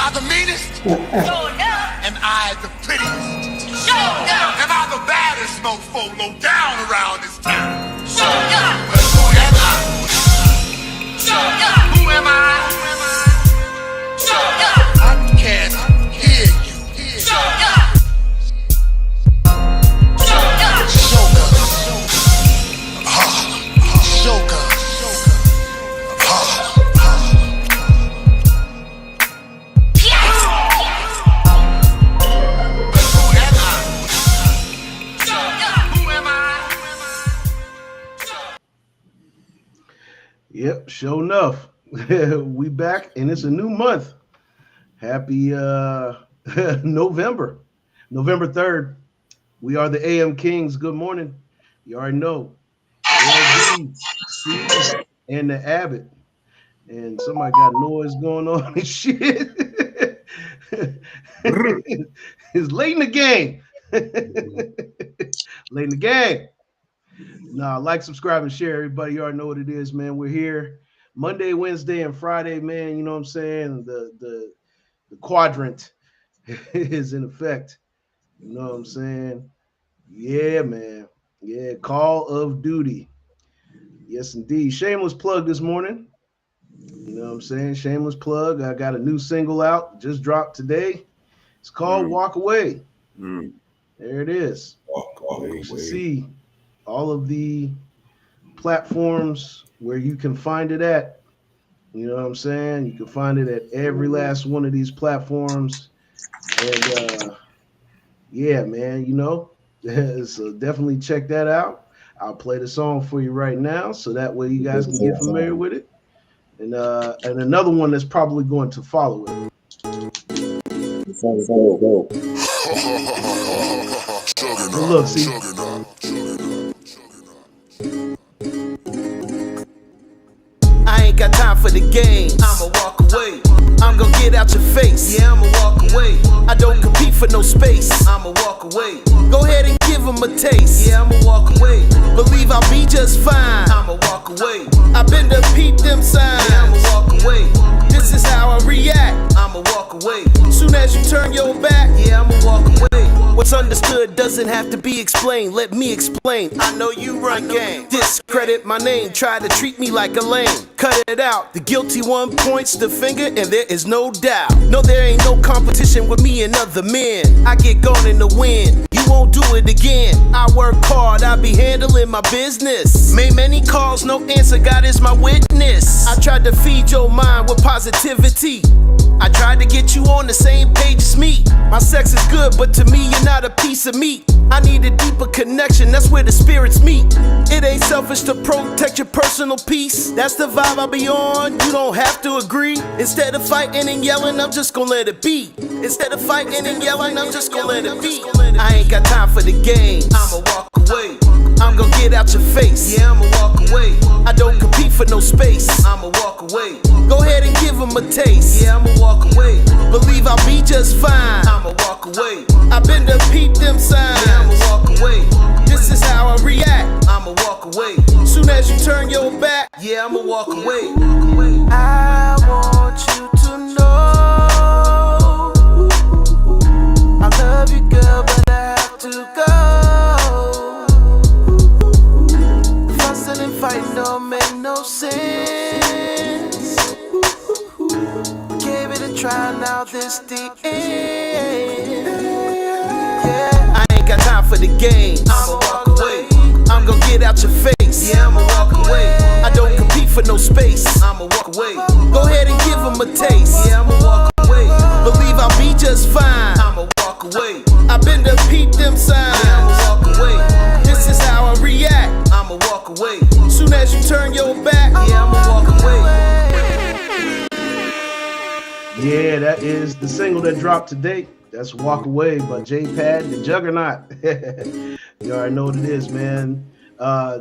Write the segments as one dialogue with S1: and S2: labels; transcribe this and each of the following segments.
S1: I the meanest? Am I the prettiest? Am I the baddest mofo low down around this town? But who am I? Who am I? I can't hear you. Sugar.
S2: Yep, sure enough. We back and it's a new month. Happy November 3rd. We are the AM Kings. Good morning. You already know. LB, Steve, and the Abbott. And somebody got noise going on and shit. It's late in the game. Late in the game. Nah, like, subscribe, and share, everybody. You already know what it is, man. We're here Monday, Wednesday, and Friday, man. You know what I'm saying? The quadrant is in effect. You know what I'm saying? Yeah, man. Yeah, Call of Duty. Yes, indeed. Shameless plug this morning. You know what I'm saying? Shameless plug. I got a new single out, just dropped today. It's called Walk Away. There it is.
S3: Walk away.
S2: You should see all of the platforms where you can find it at. You know what I'm saying? You can find it at every last one of these platforms. And yeah, man, you know, so definitely check that out. I'll play the song for you right now, so that way you guys can get familiar with it. And another one that's probably going to follow it. So look, see.
S4: I ain't got time for the games. I'ma walk away. I'm gonna get out your face. Yeah, I'ma walk away. I don't compete for no space. I'ma walk away. Go ahead and give them a taste. Yeah, I'ma walk away. Believe I'll be just fine. I'ma walk away. I've been to peep them signs. Yeah, I'ma walk away. This is how I react. I'ma walk away. Soon as you turn your back, yeah, I'ma walk away. What's understood doesn't have to be explained. Let me explain. I know you run game. Discredit my name. Try to treat me like a lame. Cut it out. The guilty one points the finger, and there is no doubt. No, there ain't no competition with me and other men. I get gone in the wind. You won't do it again. I work hard. I be handling my business. Made many calls, no answer. God is my witness. I tried to feed your mind with positivity. I tried to get you on the same page as me. My sex is good, but to me you're not a piece of meat. I need a deeper connection, that's where the spirits meet. It ain't selfish to protect your personal peace. That's the vibe I be on, you don't have to agree. Instead of fighting and yelling, I'm just gonna let it be. Instead of fighting and yelling, I'm just gonna let it be. I ain't got time for the games. I'ma walk away. I'm gonna get out your face. Yeah, I'ma walk away. I don't compete for no space. I'ma walk away. Go ahead and give them a taste. Yeah, I'ma walk away. Believe I'll be just fine. I'ma walk away. I've been to peep them signs. Yeah, I'ma walk away. This is how I react. I'ma walk away. Soon as you turn your back, yeah, I'ma walk away. I want you to know I love you, girl, but I have to go. Fussing and fighting don't make no sense. Gave it a try, now this the end. Yeah, I ain't got time for the games. I'ma walk away. I'm gonna get out your face. Yeah, I'ma walk away. I don't compete for no space. I'ma walk away. Go ahead and give them a taste. Yeah, I'ma walk away. Believe I'll be just fine. I'ma walk away. I've been to peep them signs. Yeah, I'ma walk away. This is how I react. I'ma walk away. Soon as you turn your back, yeah, I'ma walk away.
S2: Yeah, that is the single that dropped today. That's Walk Away by J-Pad, the Juggernaut. You already know what it is, man. Tell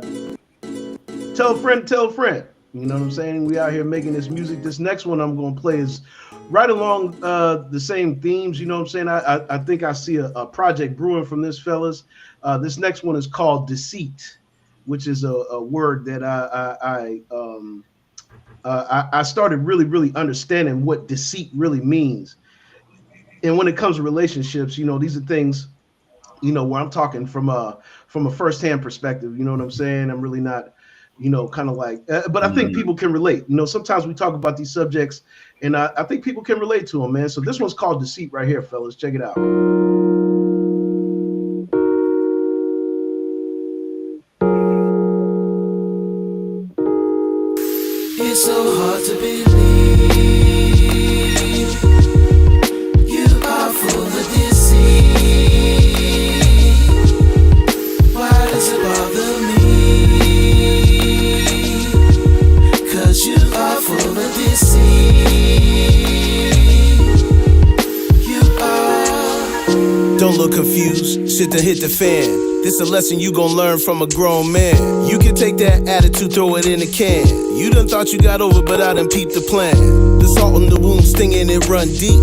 S2: a friend, tell a friend. You know what I'm saying? We out here making this music. This next one I'm going to play is right along the same themes. You know what I'm saying? I think I see a project brewing from this, fellas. This next one is called Deceit, which is a word that I started really understanding what deceit really means. And when it comes to relationships, these are things, where I'm talking from a firsthand perspective. You know what I'm saying? I'm really not, kind of like, but I think people can relate. Sometimes we talk about these subjects, and I think people can relate to them, man. So this one's called Deceit right here, fellas. Check it out.
S4: It's so hard to believe you are full of deceit. Why does it bother me? 'Cause you are full of deceit. You are. Don't look confused, shit done hit the fan. This a lesson you gon' learn from a grown man. You can take that attitude, throw it in a can. You done thought you got over, but I done peeped the plan. The salt in the wound stinging, it run deep.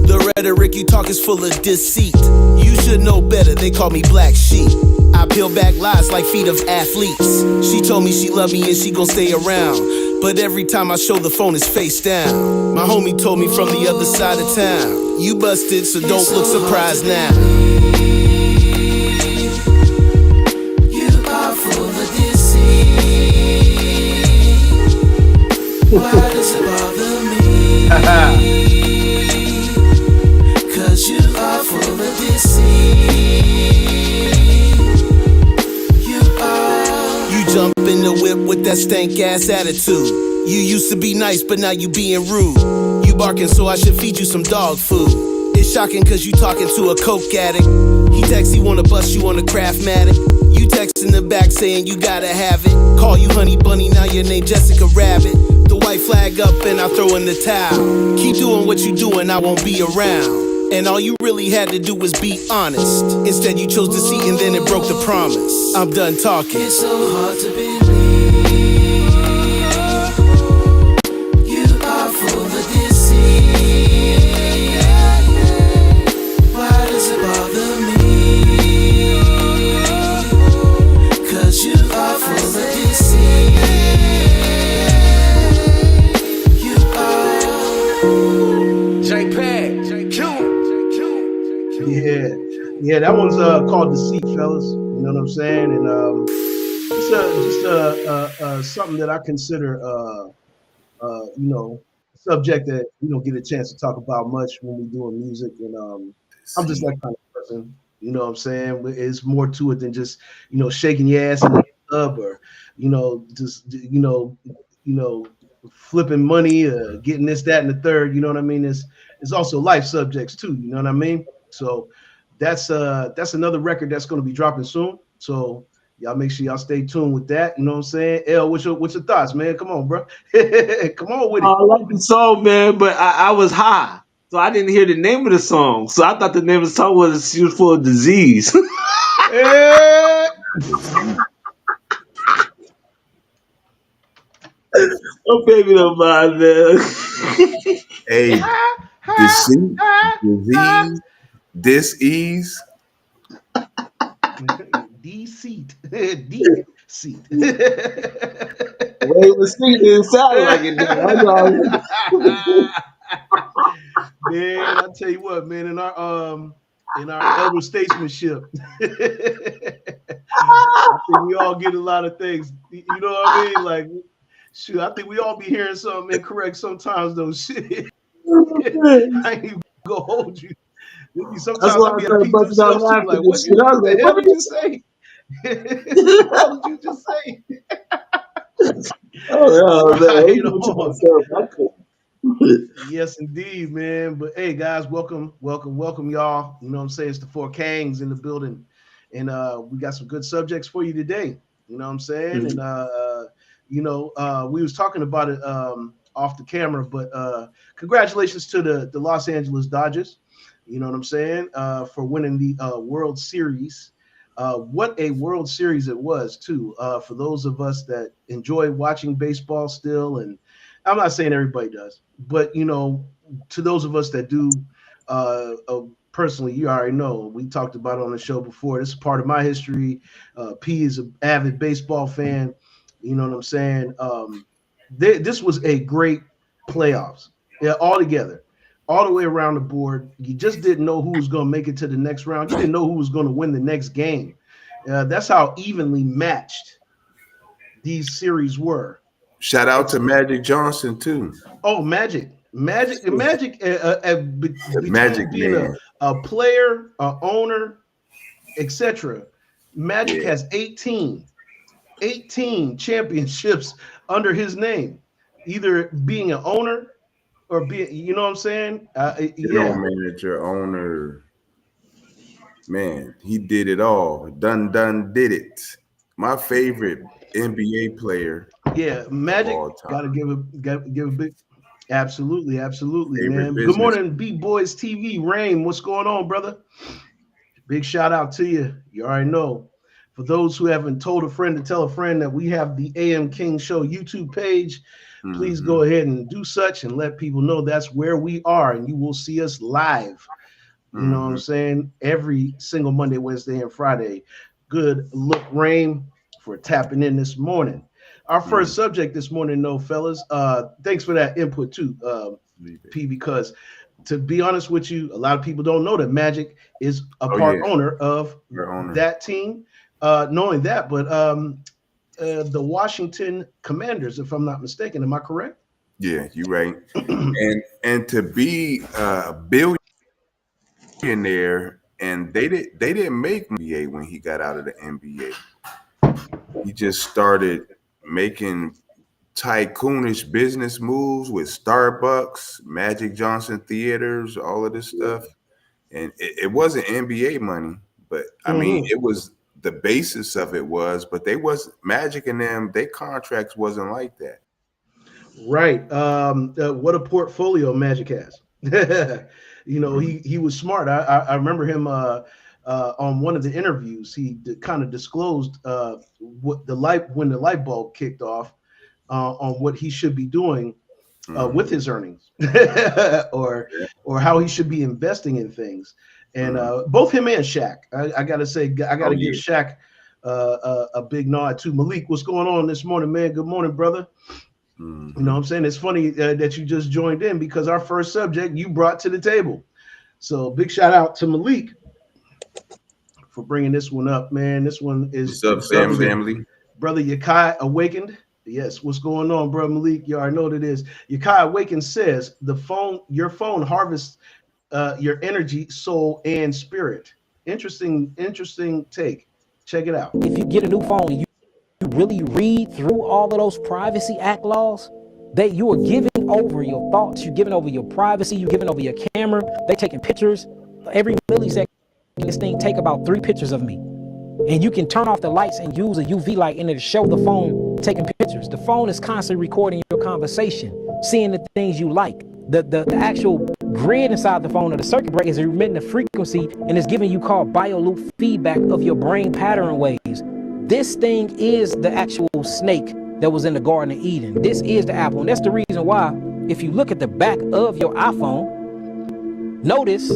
S4: The rhetoric you talk is full of deceit. You should know better, they call me black sheep. I peel back lies like feet of athletes. She told me she loved me and she gon' stay around. But every time I show the phone, it's face down. My homie told me from the other side of town. You busted, so don't look surprised now. Why does it bother me? 'Cause you are full of deceit. You are. You jump in the whip with that stank ass attitude. You used to be nice, but now you being rude. You barking, so I should feed you some dog food. It's shocking 'cause you talking to a coke addict. He texts, he wanna bust you on a Craftmatic. You text in the back saying you gotta have it. Call you Honey Bunny, now your name Jessica Rabbit. The white flag up and I throw in the towel. Keep doing what you doing, I won't be around. And all you really had to do was be honest. Instead you chose deceit and then it broke the promise. I'm done talking. It's so hard to believe. You are full of deceit. Why does it bother me? 'Cause you are full of deceit.
S2: Yeah, that one's called Deceit, fellas. You know what I'm saying? And just something that I consider subject that we don't get a chance to talk about much when we're doing music. And I'm just that kind of person. You know what I'm saying? It's more to it than just shaking your ass in the club or just flipping money, getting this, that, and the third. You know what I mean? It's also life subjects too. You know what I mean? So that's another record that's going to be dropping soon. So y'all make sure y'all stay tuned with that. You know what I'm saying? L, what's your thoughts, man? Come on, bro. Come on with it.
S3: I like the song, man, but I was high, so I didn't hear the name of the song. So I thought the name of the song was "She Was Full of Disease." Oh, baby, don't mind, man.
S5: Hey, deceit, disease, dis-ease.
S2: Deceit. Deceit.
S3: The way it was singing, it didn't sound like it. Did.
S2: Man, I tell you what, man, in our elder statesmanship, I think we all get a lot of things. You know what I mean? Like, shoot, I think we all be hearing something incorrect sometimes. Though, shit, I ain't even gonna hold you.
S3: That's
S2: Sometimes
S3: why
S2: I'll
S3: I
S2: be at a
S3: started
S2: peak
S3: busting out
S2: myself too.
S3: laughing
S2: Like,
S3: and shit. I was
S2: what the
S3: like,
S2: hell
S3: "What
S2: did
S3: did
S2: you say? What the hell did you just say?
S3: Oh, yeah, man.
S2: Right
S3: Even to
S2: on.
S3: myself, I couldn't.
S2: Yes, indeed, man. But hey, guys, welcome, y'all. You know what I'm saying? It's the Four Kangs in the building, and we got some good subjects for you today. You know what I'm saying? And we was talking about it off the camera, but congratulations to the Los Angeles Dodgers. You know what I'm saying? For winning the World Series. What a World Series it was, too. For those of us that enjoy watching baseball still, and I'm not saying everybody does, but to those of us that do, personally, you already know we talked about it on the show before. This is part of my history. P is an avid baseball fan. You know what I'm saying? This was a great playoffs, yeah, all together. all the way around the board. You just didn't know who was going to make it to the next round. You didn't know who was going to win the next game. That's how evenly matched these series were.
S5: Shout out to Magic Johnson too.
S2: Oh, Magic. Magic.
S5: The
S2: Between
S5: Magic
S2: being
S5: Man.
S2: a player, a owner, etc. Magic
S5: Yeah.
S2: has 18 championships under his name, either being an owner or being, you know what I'm saying?
S5: General
S2: Yeah,
S5: manager, owner, man, he did it all. Done, did it. My favorite NBA player
S2: yeah.
S5: of
S2: Magic
S5: all
S2: got to
S5: time.
S2: give a big. Absolutely,
S5: Favorite
S2: man. Good
S5: business.
S2: morning, B Boys TV. Rain, what's going on, brother? Big shout out to you. You already know. For those who haven't told a friend to tell a friend that we have the AM King Show YouTube page, please
S5: Mm-hmm.
S2: go ahead and do such and let people know that's where we are, and you will see us live. You know what I'm saying? Every single Monday, Wednesday, and Friday. Good look, Rain, for tapping in this morning. Our first subject this morning, though, fellas. Thanks for that input too, P. Because to be honest with you, a lot of people don't know that Magic is a
S5: Oh
S2: part
S5: yeah,
S2: owner of
S5: your owner.
S2: that team. Knowing that, but the Washington Commanders, if I'm not mistaken, am I correct?
S5: Yeah, you right. And to be a billionaire, and they didn't make NBA when he got out of the NBA. He just started making tycoonish business moves with Starbucks, Magic Johnson Theaters, all of this stuff. And it wasn't NBA money, but I mean,
S2: Mhm.
S5: it was the basis of it was, but they was Magic and them, their contracts wasn't like that.
S2: Right. What a portfolio Magic has. You know, he was smart. I remember him on one of the interviews. He kind of disclosed what the light when the light bulb kicked off on what he should be doing with his earnings, or
S5: Yeah.
S2: or how he should be investing in things. And
S5: Mhm.
S2: both him and Shaq, I gotta say, I
S5: Oh
S2: gotta give
S5: yeah.
S2: Shaq a big nod to Malik. What's going on this morning, man? Good morning, brother. You know what I'm saying? It's funny that you just joined in because our first subject you brought to the table. So big shout out to Malik for bringing this one up, man. This one is
S5: What's up, family?
S2: brother Yakai Awakened. Yes, what's going on, bro Malik? You already know what it is. Yakai Awakened says your phone harvests your energy, soul, and spirit. Interesting take. Check it out.
S6: If you get a new phone and you really read through all of those Privacy Act laws, that you are giving over your thoughts, you're giving over your privacy, you're giving over your camera. They taking pictures every millisecond. This thing take about 3 pictures of me, and you can turn off the lights and use a UV light and it'll show the phone taking pictures. The phone is constantly recording your conversation, seeing the things you like. The actual grid inside the phone or the circuit breaker is emitting a frequency and is giving you called bioloop feedback of your brain pattern waves. This thing is the actual snake that was in the Garden of Eden. This is the apple, and that's the reason why if you look at the back of your iPhone, notice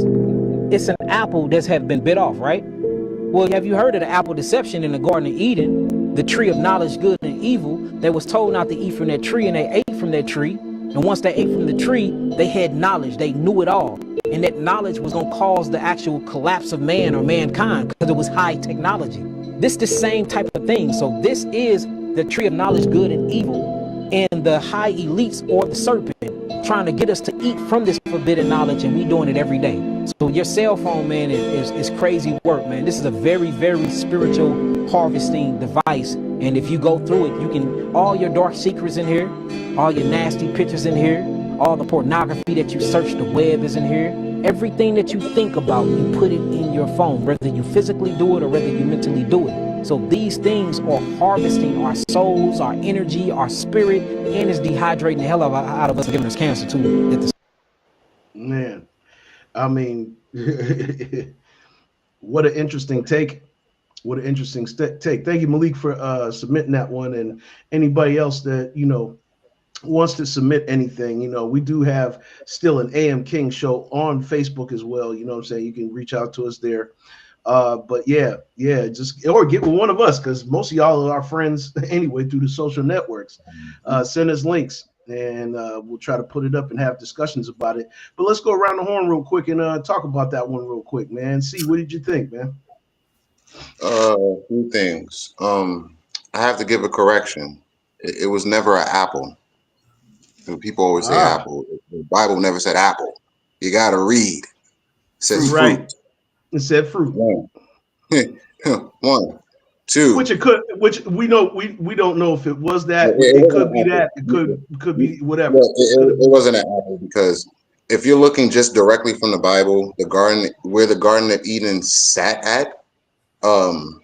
S6: it's an apple that's have been bit off, right? Well, have you heard of the apple deception in the Garden of Eden, the tree of knowledge, good and evil? They was told not to eat from that tree, and they ate from that tree. And once they ate from the tree, they had knowledge. They knew it all. And that knowledge was going to cause the actual collapse of man or mankind because it was high technology. This is the same type of thing. So this is the tree of knowledge, good and evil, and the high elites or the serpent trying to get us to eat from this forbidden knowledge, and we doing it every day. So your cell phone, man, is crazy work, man. This is a very, very spiritual harvesting device. And if you go through it, you can, all your dark secrets in here, all your nasty pictures in here, all the pornography that you search the web is in here. Everything that you think about, you put it in your phone, whether you physically do it or whether you mentally do it. So these things are harvesting our souls, our energy, our spirit, and it's dehydrating the hell out of us and giving us cancer too.
S2: Man, I mean, what an interesting take. What an interesting take. Thank you, Malik, for submitting that one. And anybody else that, wants to submit anything, we do have still an AM King show on Facebook as well. You know what I'm saying? You can reach out to us there. But yeah, just or get with one of us because most of y'all are our friends anyway through the social networks. Send us links and we'll try to put it up and have discussions about it. But let's go around the horn real quick and talk about that one real quick, man. See, what did you think, man?
S7: A few things. I have to give a correction. It was never an apple. People always say
S2: Ah,
S7: apple. The Bible never said apple. You got to read. It says
S5: Fruit.
S2: right.
S7: fruit.
S2: It said fruit.
S7: One. One. Two.
S2: Which it could, which we know we don't know if it was that.
S7: It
S2: It
S7: wasn't
S2: could
S7: an
S2: be
S7: apple.
S2: that. It could be
S7: Yeah,
S2: whatever. Could have
S7: it
S2: been
S7: wasn't
S2: whatever.
S7: an apple because if you're looking just directly from the Bible, the garden where the Garden of Eden sat at, um,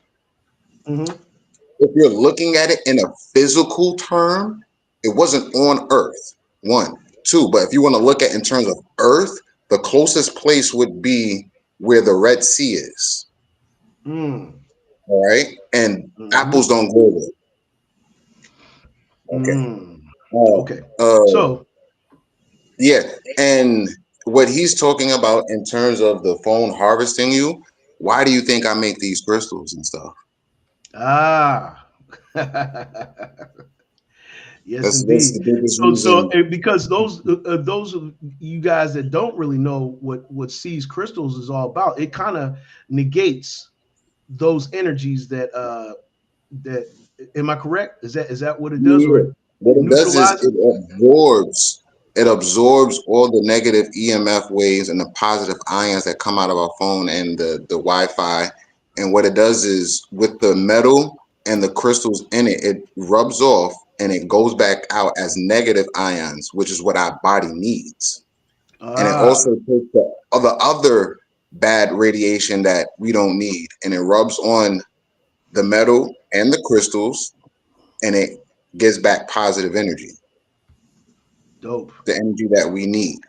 S2: Mm-hmm.
S7: if you're looking at it in a physical term, it wasn't on Earth. One, two, but if you want to look at in terms of Earth, the closest place would be where the Red Sea is.
S2: Mm.
S7: All right, and
S2: Mm-hmm.
S7: apples don't grow there. Okay.
S2: Mm. Okay.
S7: Uh,
S2: So,
S7: yeah, and what he's talking about in terms of the phone harvesting you, why do you think I make these crystals and stuff?
S2: ah. Yes,
S7: That's
S2: indeed.
S7: the biggest
S2: So
S7: reason.
S2: because those of you guys that don't really know what sees crystals is all about, it kind of negates those energies that. Am I correct? Is that what it does, or
S7: Yeah.
S2: it
S7: What it does is
S2: neutralizes?
S7: it absorbs all the negative EMF waves and the positive ions that come out of our phone and the Wi-Fi. And what it does is with the metal and the crystals in it, it rubs off and it goes back out as negative ions, which is what our body needs. And it
S2: Ah,
S7: also takes the other bad radiation that we don't need and it rubs on the metal and the crystals and it gives back positive energy,
S2: dope,
S7: the energy that we need.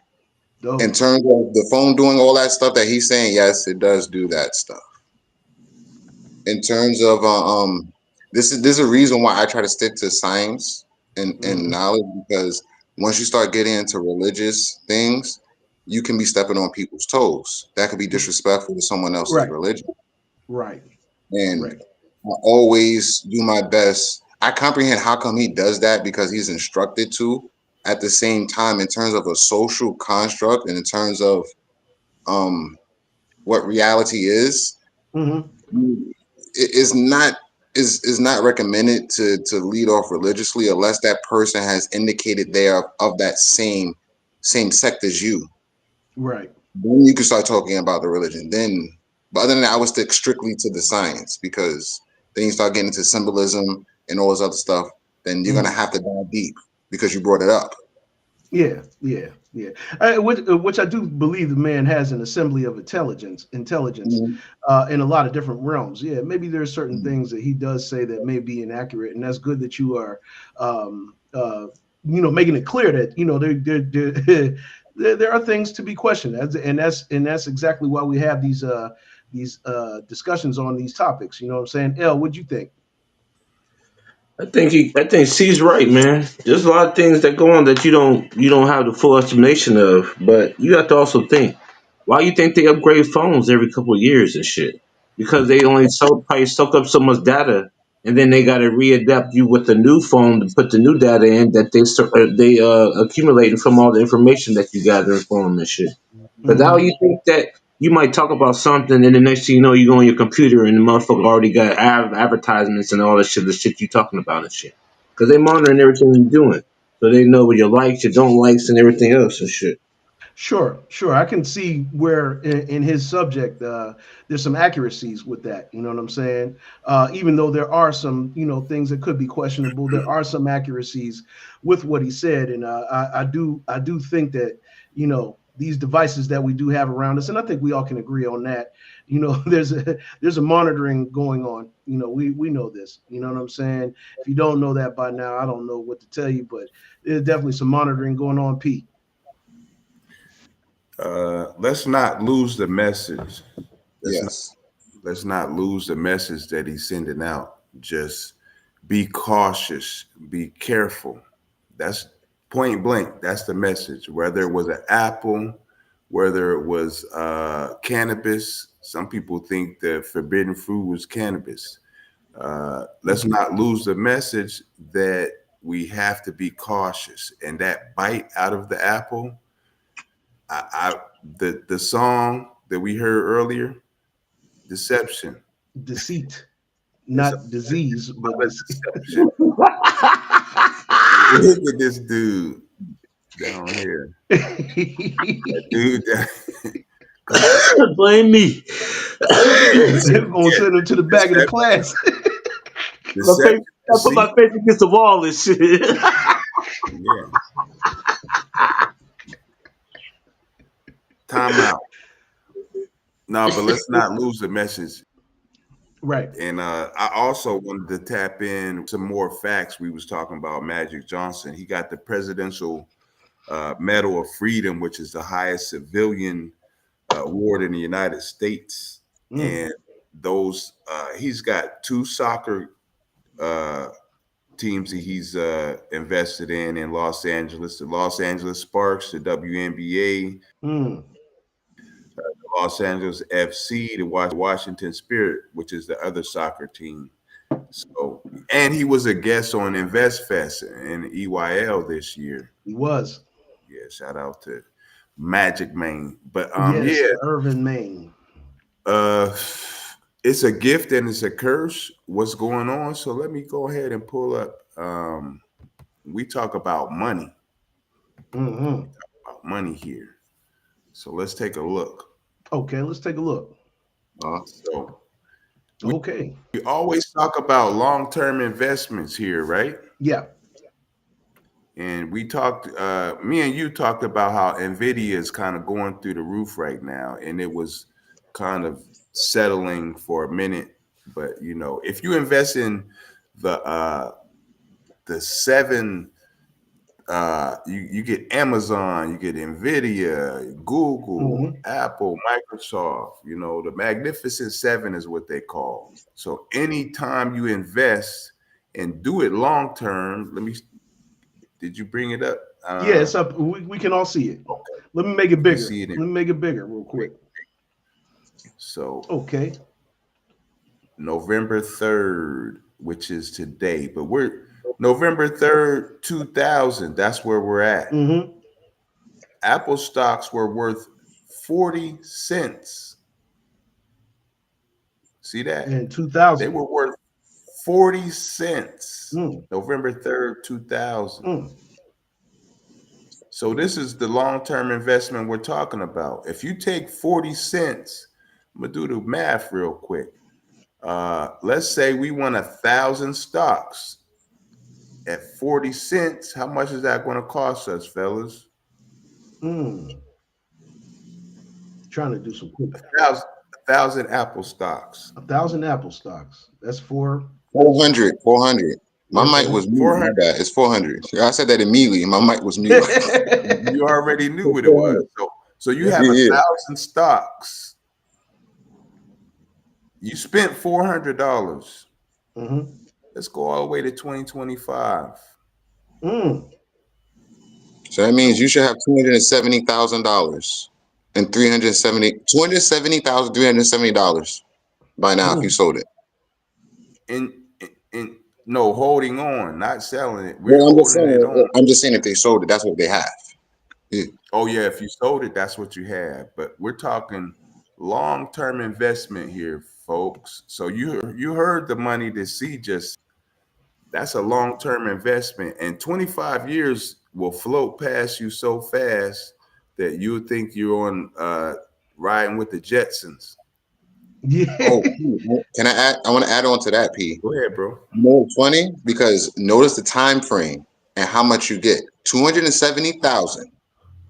S7: In
S2: dope.
S7: terms of the phone doing all that stuff that he's saying, yes, it does do that stuff. In terms of this is a reason why I try to stick to science and
S2: Hmm.
S7: knowledge because once you start getting into religious things, you can be stepping on people's toes. That could be disrespectful to someone else's
S2: Right,
S7: religion.
S2: right,
S7: And
S2: right.
S7: I always do my best. I comprehend how come he does that because he's instructed to. At the same time, in terms of a social construct and in terms of um, what reality is,
S2: Hmm.
S7: it is not recommended to lead off religiously unless that person has indicated they are of that same sect as you.
S2: Right.
S7: Then you can start talking about the religion. Then, but other than that, I would stick strictly to the science because then you start getting into symbolism and all this other stuff. Then you're gonna
S2: Hmm.
S7: have to dive deep because you brought it up.
S2: Yeah, yeah, yeah. Which I do believe the man has an assembly of intelligence,
S7: Mhm.
S2: in a lot of different realms. Yeah, maybe there are certain
S7: Mhm.
S2: things that he does say that may be inaccurate, and that's good that you are, um, uh, making it clear that there are things to be questioned, and that's exactly why we have these discussions on these topics. You know what I'm saying? El, what'd you think?
S3: I think C's right, man. There's a lot of things that go on that you don't have the full explanation of, but you have to also think. Why you think they upgrade phones every couple of years and shit? Because they only probably soak up so much data, and then they got to readapt you with the new phone to put the new data in that they accumulating from all the information that you gather from them and shit. Because now
S2: Hmm.
S3: you think that you might talk about something, and the next thing you know, you go on your computer and the motherfucker already got advertisements and all that shit, the shit you talking about and shit. Because they monitoring everything you're doing, so they know what your likes, your don't likes, and everything else and shit.
S2: Sure, sure. I can see where in his subject there's some accuracies with that. You know what I'm saying? Even though there are some, things that could be questionable, there are some accuracies with what he said, and I do think that these devices that we do have around us, and I think we all can agree on that. There's a monitoring going on. We know this. You know what I'm saying? If you don't know that by now, I don't know what to tell you, but there's definitely some monitoring going on, Pete.
S5: Let's not lose the message. Let's not
S7: Yes.
S5: let's not lose the message that he's sending out. Just be cautious, be careful. That's point blank. That's the message. Whether it was an apple, whether it was cannabis. Some people think that forbidden fruit was cannabis. Let's not lose the message that we have to be cautious. And that bite out of the apple, the song that we heard earlier, Deception.
S2: Deceit,
S5: It's
S2: not disease, but
S5: a deception. Look at this dude down here. Dude,
S3: Blame me.
S2: They're gonna send him to the back of the class.
S5: deception.
S3: I put my face against the wall and shit.
S5: Yeah. Time out. No, but let's not lose the message.
S2: Right.
S5: And I also wanted to tap in some more facts. We was talking about Magic Johnson. He got the Presidential Medal of Freedom, which is the highest civilian award in the United States. And those he's got 2 soccer teams that he's invested in Los Angeles, the Los Angeles Sparks, the WNBA, Los Angeles FC, the Washington Spirit, which is the other soccer team. So, and he was a guest on Invest Fest in EYL this year.
S2: He was.
S5: Yeah, shout out to Magic Man. But
S2: Yes,
S5: yeah,
S2: Irvin Maine.
S5: It's a gift and it's a curse. What's going on? So let me go ahead and pull up. We talk about money. We talk about money here. So let's take a look.
S2: Okay, let's take a look.
S5: So
S2: Okay.
S5: we always talk about long-term investments here, right?
S2: Yeah.
S5: And we talked, me and you talked about how NVIDIA is kind of going through the roof right now, and it was kind of settling for a minute. But you know, if you invest in the 7, you get Amazon, you get NVIDIA, Google, Apple, Microsoft. You know, the Magnificent 7 is what they call. So anytime you invest and do it long term, did you bring it up?
S2: Yeah, it's up. We can all see it.
S5: Okay.
S2: Let me make it bigger.
S5: See it
S2: Let me make it bigger real quick.
S5: So
S2: okay,
S5: November 3rd, which is today, but we're November 3rd, 2000. That's where we're at. Apple stocks were worth 40 cents. See that?
S2: In 2000.
S5: They were worth 40 cents. November 3rd, 2000. So this is the long-term investment we're talking about. If you take 40 cents, I'm gonna do the math real quick. Let's say we want 1,000 stocks at 40 cents. How much is that going to cost us, fellas?
S2: Trying to do some quick.
S5: 1,000 Apple stocks.
S2: 1,000 Apple stocks. That's
S7: 400. My mic was mute. 400. It's 400. I said that immediately. My mic was mute.
S5: You already knew what it was. So you have 1,000 stocks. You spent $400. Let's go all the way to 2025.
S7: So that means you should have $270,000 and $270,370 by now if you sold it.
S5: And no, holding on, not selling it.
S7: I'm just saying if they sold it, that's what they have. Yeah.
S5: Oh yeah, if you sold it, that's what you have. But we're talking long-term investment here, folks. So you heard the money that C just. That's a long-term investment, and 25 years will float past you so fast that you would think you're on riding with the Jetsons.
S2: Yeah.
S7: Oh, can I add? I want to add on to that, P.
S5: Go ahead, bro.
S7: You know what's funny? Because notice the time frame and how much you get. 270,000,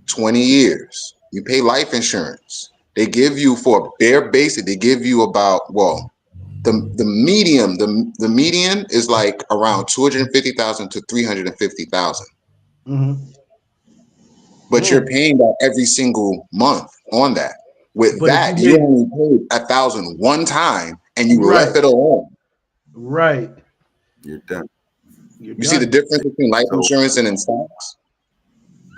S7: 20 years. You pay life insurance. They give you for bare basic. They give you about the median is like around 250,000 to 350,000. But you're paying that every single month on that. With that, you only paid 1,000 one time, and you left it alone.
S2: Right.
S5: You're done.
S7: You see the difference between life insurance and in stocks?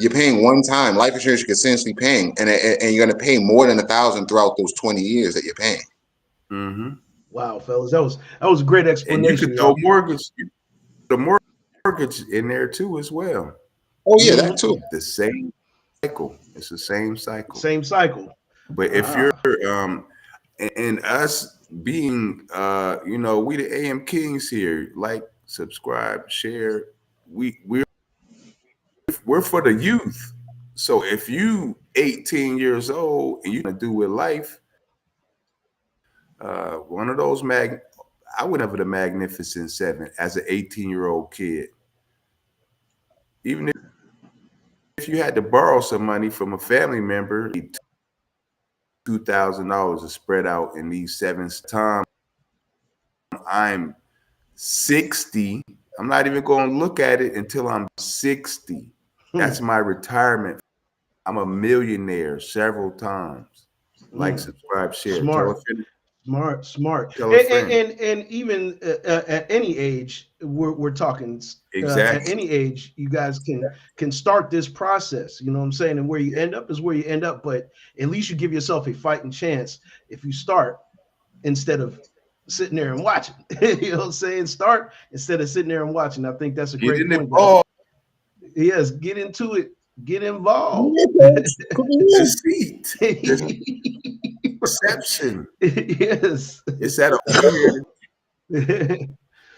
S7: You're paying one time. Life insurance you're continuously paying, and you're going to pay more than 1,000 throughout those 20 years that you're paying.
S2: Wow, fellas, that was a great explanation.
S5: And you could mortgage mortgage in there too as well.
S7: Oh yeah, that too.
S5: The same cycle. It's the same cycle.
S2: Same cycle.
S5: But if you're and us being we the AM Kings here, like, subscribe, share. We're for the youth. So if you 18 years old and you want to do with life, one of those I went over the Magnificent Seven as an 18-year-old kid. Even if you had to borrow some money from a family member, $2,000 to spread out in these 7 times. I'm 60. I'm not even going to look at it until I'm 60. That's my retirement. I'm a millionaire several times. Like, subscribe, share.
S2: Smart. And even at any age, we're talking.
S5: Exactly.
S2: At any age, you guys can start this process. You know what I'm saying? And where you end up is where you end up. But at least you give yourself a fighting chance if you start instead of sitting there and watching. You know what I'm saying? Start instead of sitting there and watching. I think that's a great point. Yes, get into it. Get involved.
S5: Deceit. Perception.
S2: Yes.
S5: It's that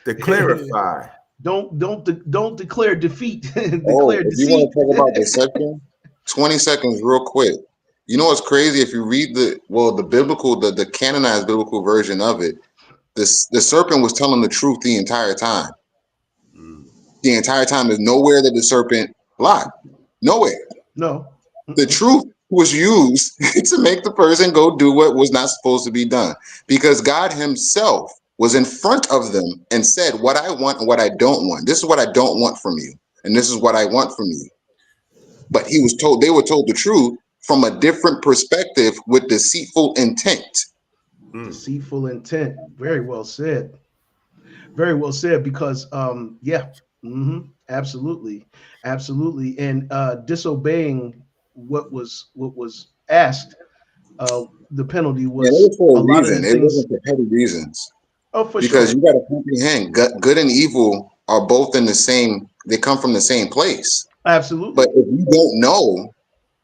S5: to clarify.
S2: Don't declare defeat.
S7: Declare
S2: deceit.
S7: You want to talk about deception? 20 seconds, real quick. You know what's crazy? If you read the canonized biblical version of it, the serpent was telling the truth the entire time. The entire time, there's nowhere that the serpent lied. Nowhere.
S2: No.
S7: The truth was used to make the person go do what was not supposed to be done, because God himself was in front of them and said what I want and what I don't want. This is what I don't want from you, and this is what I want from you. But they were told the truth from a different perspective with deceitful intent.
S2: Deceitful intent. Very well said. Very well said, because absolutely. And disobeying what was asked, the penalty was
S7: it was for a
S2: lot
S7: reason.
S2: of
S7: It wasn't for petty reasons.
S2: Oh, for
S7: because
S2: sure.
S7: you got to comprehend good and evil are both in the same. They come from the same place.
S2: Absolutely.
S7: But if you don't know,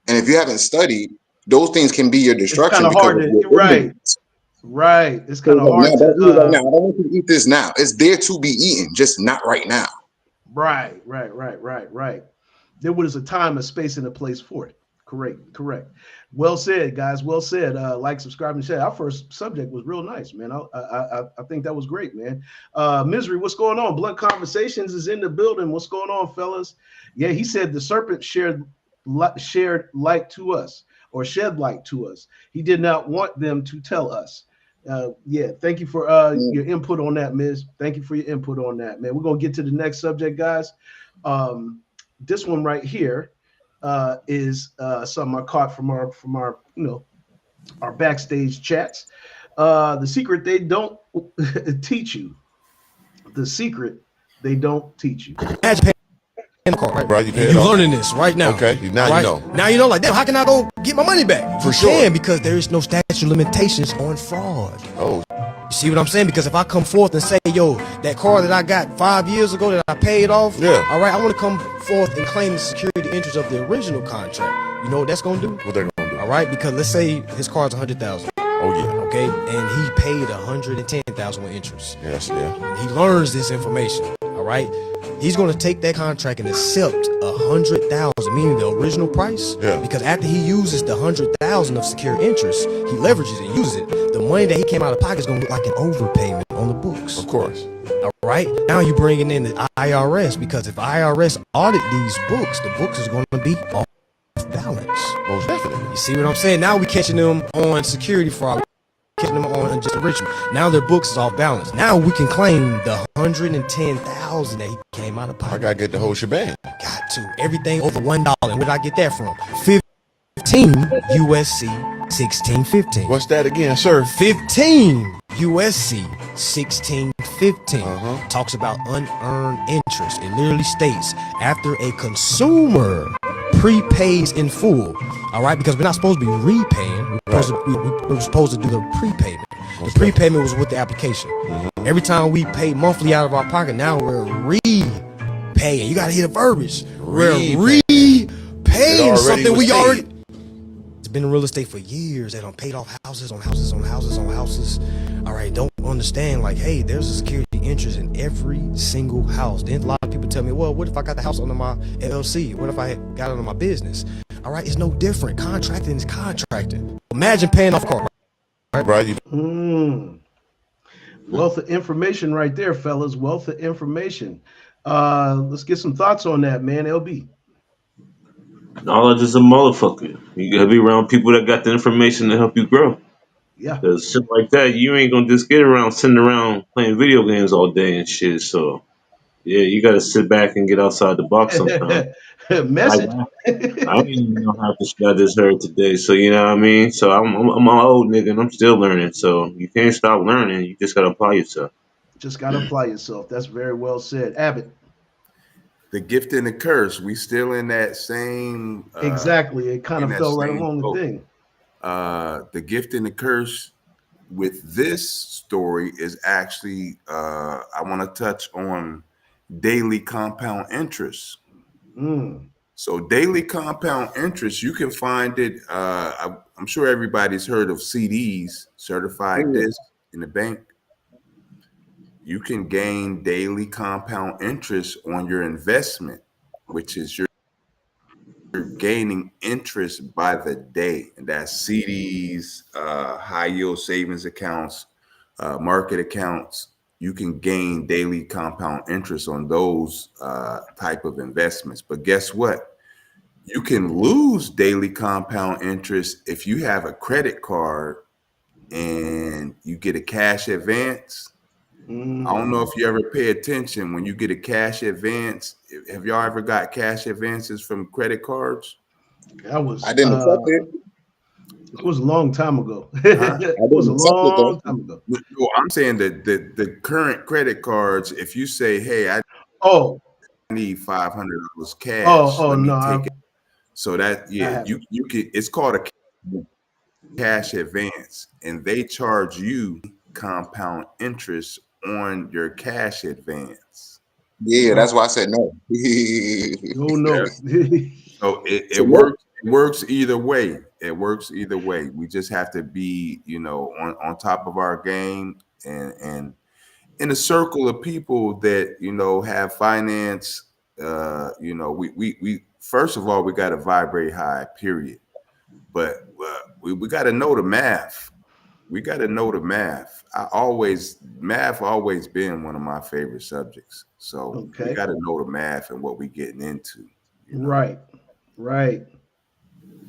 S7: and if you haven't studied, those things can be your destruction.
S2: It's kind of hard to. Right. It's kind of hard to.
S7: Right now. I don't want you to eat this now. It's there to be eaten, just not right now.
S2: Right. There was a time, a space, and a place for it. Correct. Well said, guys. Well said. Like, subscribe, and share. Our first subject was real nice, man. I think that was great, man. Misery, what's going on? Blunt Conversations is in the building. What's going on, fellas? Yeah, he said the serpent shared light to us, or shed light to us. He did not want them to tell us. Thank you for your input on that, Miz. Thank you for your input on that, man. We're gonna get to the next subject, guys. This one right here is something I caught from our our backstage chats. The secret they don't teach you. The secret they don't teach you.
S8: Right,
S6: you're learning this right now.
S8: Okay, now
S6: right?
S8: You know.
S6: Now you know, like, damn, how can I go get my money back?
S8: For
S6: you
S8: sure.
S6: can, because there is no statute of limitations on fraud.
S8: Oh.
S6: You see what I'm saying? Because if I come forth and say, yo, that car that I got 5 years ago that I paid off,
S8: yeah,
S6: all right, I want to come forth and claim the security interest of the original contract. You know what that's going to do?
S8: What they're going to do?
S6: All right, because let's say his car's $100,000.
S8: Oh, yeah.
S6: Okay, and he paid $110,000 with interest.
S8: Yes, yeah.
S6: He learns this information, all right? He's going to take that contract and accept $100,000, meaning the original price.
S8: Yeah.
S6: Because after he uses the $100,000 of secure interest, he leverages it and uses it. The money that he came out of pocket is going to look like an overpayment on the books.
S8: Of course.
S6: All right. Now you're bringing in the IRS, because if IRS audit these books, the books is going to be off balance.
S8: Most definitely.
S6: You see what I'm saying? Now we're catching them on security fraud. Catching them on just enrichment. Now their books is off balance. Now we can claim the $110,000 that he came out of pocket.
S8: I gotta get the whole shebang.
S6: Got to. Everything over $1. And where did I get that from? 15 USC 1615.
S8: What's that again, sir?
S6: 15 USC 1615 talks about unearned interest. It literally states after a consumer prepays in full. All right, because we're not supposed to be repaying. We're supposed to do the prepayment. The prepayment was with the application. Every time we pay monthly out of our pocket, now we're
S8: repay, and you gotta hear the verbiage. We're
S5: Repaying.
S8: repaying something
S5: was
S8: we already.
S5: paid.
S8: It's been in real estate for years. They done paid off houses on houses on houses on houses. All right, don't understand, like, hey, there's a security interest in every single house. Then a lot of people tell me, well, what if I got the house under my LLC? What if I got it under my business? All right, it's no different. Contracting is contracting. Imagine paying off a car.
S5: Right.
S2: Wealth of information right there, fellas. Wealth of information. Let's get some thoughts on that, man. LB.
S3: Knowledge is a motherfucker. You gotta be around people that got the information to help you grow.
S2: Yeah.
S3: Cause shit like that, you ain't gonna just get around sitting around playing video games all day and shit. So yeah, you gotta sit back and get outside the box sometimes. Like
S2: Message.
S3: I didn't even know half the shit I just heard today. So you know what I mean. So I'm an old nigga and I'm still learning. So you can't stop learning. You just gotta apply yourself.
S2: Just got to apply yourself. That's very well said. Abbott.
S5: The gift and the curse. We still in that same
S2: Exactly. It kind
S5: in
S2: of
S5: that
S2: fell right
S5: same
S2: along the
S5: boat.
S2: thing.
S5: The gift and the curse with this story is actually I want to touch on daily compound interest.
S2: Mm.
S5: So daily compound interest, you can find it. I'm sure everybody's heard of CDs, certified disc in the bank. You can gain daily compound interest on your investment, which is you're gaining interest by the day. And that's CDs, high yield savings accounts, market accounts. You can gain daily compound interest on those type of investments. But guess what? You can lose daily compound interest if you have a credit card and you get a cash advance. I don't know if you ever pay attention when you get a cash advance. Have y'all ever got cash advances from credit cards?
S2: That was
S7: I didn't accept it.
S2: it was a long time ago.
S5: Huh?
S2: It
S7: I
S2: was a
S7: didn't accept it
S2: long
S7: though.
S2: time ago.
S5: No, I'm saying that the current credit cards, if you say, hey, I
S2: Oh,
S5: need $500 cash,
S2: oh
S5: let me
S2: no,
S5: take it. So that
S2: I
S5: you
S2: haven't.
S5: can, it's called a cash advance, and they charge you compound interest on your cash advance.
S7: Yeah,
S2: Right.
S7: that's why I said no.
S2: Oh
S5: Yeah.
S2: no.
S5: So it
S7: So no.
S5: works either way. It works either way. We just have to be, on top of our game and in a circle of people that, have finance. We first of all, we got to vibrate high, period. But we got to know the math. We got to know the math. Math always been one of my favorite subjects. So we
S2: Okay.
S5: got to know the math and what we getting into.
S2: Right. Right.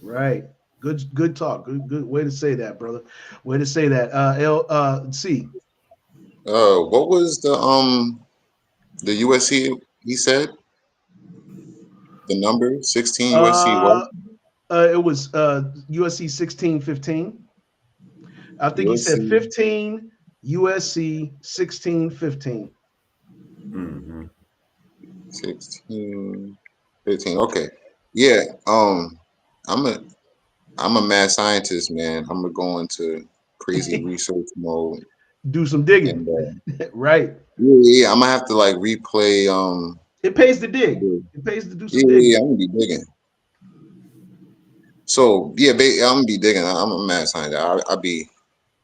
S2: Right. Good talk. Good way to say that, brother. Way to say that. C.
S7: What was the USC he said? The number 16 USC what?
S2: It was USC 1615. I think he said
S7: USC
S2: 15 USC 1615.
S5: Mm-hmm.
S7: 16 15. Okay. Yeah. I'm a I'm a mad scientist, man. I'm gonna go into crazy research mode
S2: Do some digging.
S7: and
S2: Right.
S7: yeah, I'm gonna have to like replay
S2: It pays to dig.
S7: the-
S2: It pays to do some
S7: yeah,
S2: digging.
S7: I'm gonna be digging. So yeah, I'm gonna be digging. I'm a mad scientist.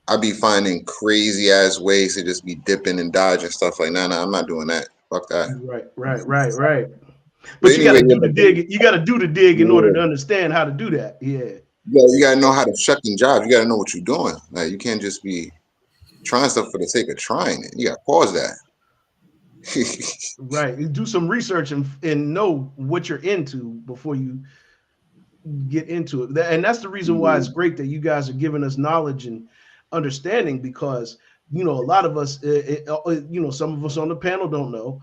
S7: I be finding crazy ass ways to just be dipping and dodging stuff like nah, I'm not doing that. Fuck that.
S2: Right.
S7: But
S2: But you got
S7: anyway,
S2: to
S7: yeah,
S2: do the dig. You got to do the dig in order
S7: yeah,
S2: to understand how to do that. Yeah.
S7: you gotta know how to shucking jobs. You gotta know what you're doing. Like you can't just be trying stuff for the sake of trying it. You gotta pause that.
S2: Right. You do some research and know what you're into before you get into it. And that's the reason why it's great that you guys are giving us knowledge and understanding because a lot of us some of us on the panel don't know,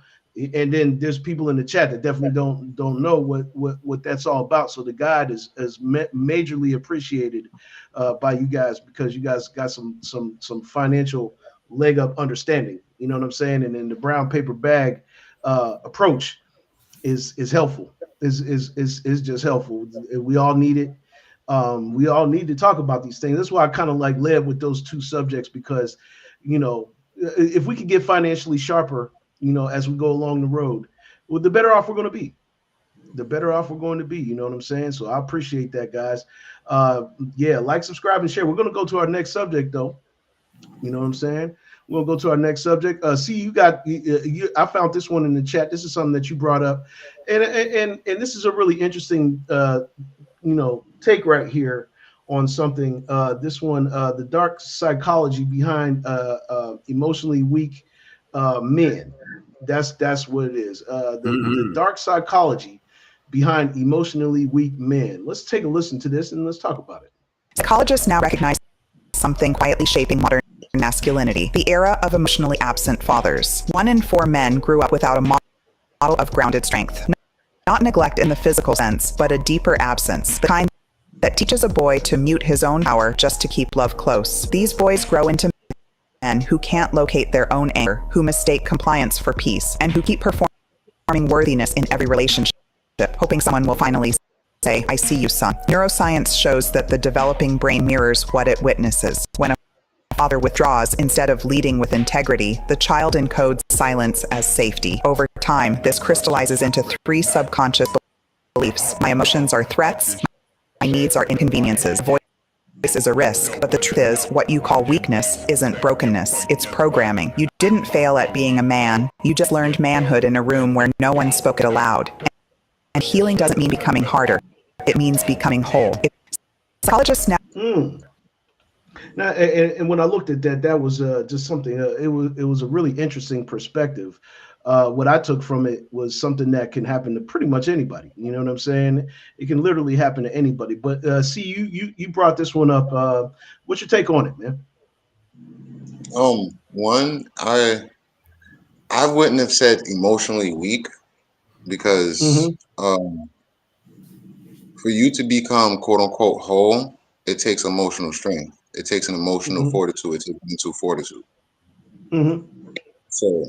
S2: and then there's people in the chat that definitely don't know what that's all about. So the guide is majorly appreciated by you guys because you guys got some financial leg up understanding, you know what I'm saying? And then the brown paper bag approach is helpful. Is just helpful. We all need it. We all need to talk about these things. That's why I kind of like led with those two subjects because, if we could get financially sharper, as we go along the road, well, the better off we're going to be. The better off we're going to be. You know what I'm saying? So I appreciate that, guys. Yeah, like, subscribe, and share. We're going to go to our next subject, though. You know what I'm saying? We'll go to our next subject. See, you got. I found this one in the chat. This is something that you brought up, and this is a really interesting, take right here on something. This one, the dark psychology behind emotionally weak men. That's what it is. The
S5: Mhm.
S2: dark psychology behind emotionally weak men. Let's take a listen to this and let's talk about it.
S9: Psychologists now recognize something quietly shaping modern masculinity: the era of emotionally absent fathers. 1 in 4 men grew up without a model of grounded strength. Not neglect in the physical sense, but a deeper absence, the kind that teaches a boy to mute his own power just to keep love close. These boys grow into men who can't locate their own anger, who mistake compliance for peace, and who keep performing worthiness in every relationship, hoping someone will finally say, "I see you, son." Neuroscience shows that the developing brain mirrors what it witnesses. When a father withdraws instead of leading with integrity, the child encodes silence as safety. Over time, this crystallizes into 3 subconscious beliefs: my emotions are threats, my needs are inconveniences, voice is a risk. But the truth is, what you call weakness isn't brokenness, it's programming. You didn't fail at being a man, you just learned manhood in a room where no one spoke it aloud. And healing doesn't mean becoming harder, it means becoming whole. Psychologists now
S2: Mm. Now, and when I looked at that, that was just something. It was a really interesting perspective. What I took from it was something that can happen to pretty much anybody. You know what I'm saying? It can literally happen to anybody. But see, you brought this one up. What's your take on it, man?
S7: One, I wouldn't have said emotionally weak because
S2: Mm-hmm.
S7: for you to become quote unquote whole, it takes emotional strength. It takes an emotional
S2: Mm-hmm.
S7: fortitude. It takes mental fortitude.
S2: Mm-hmm.
S7: So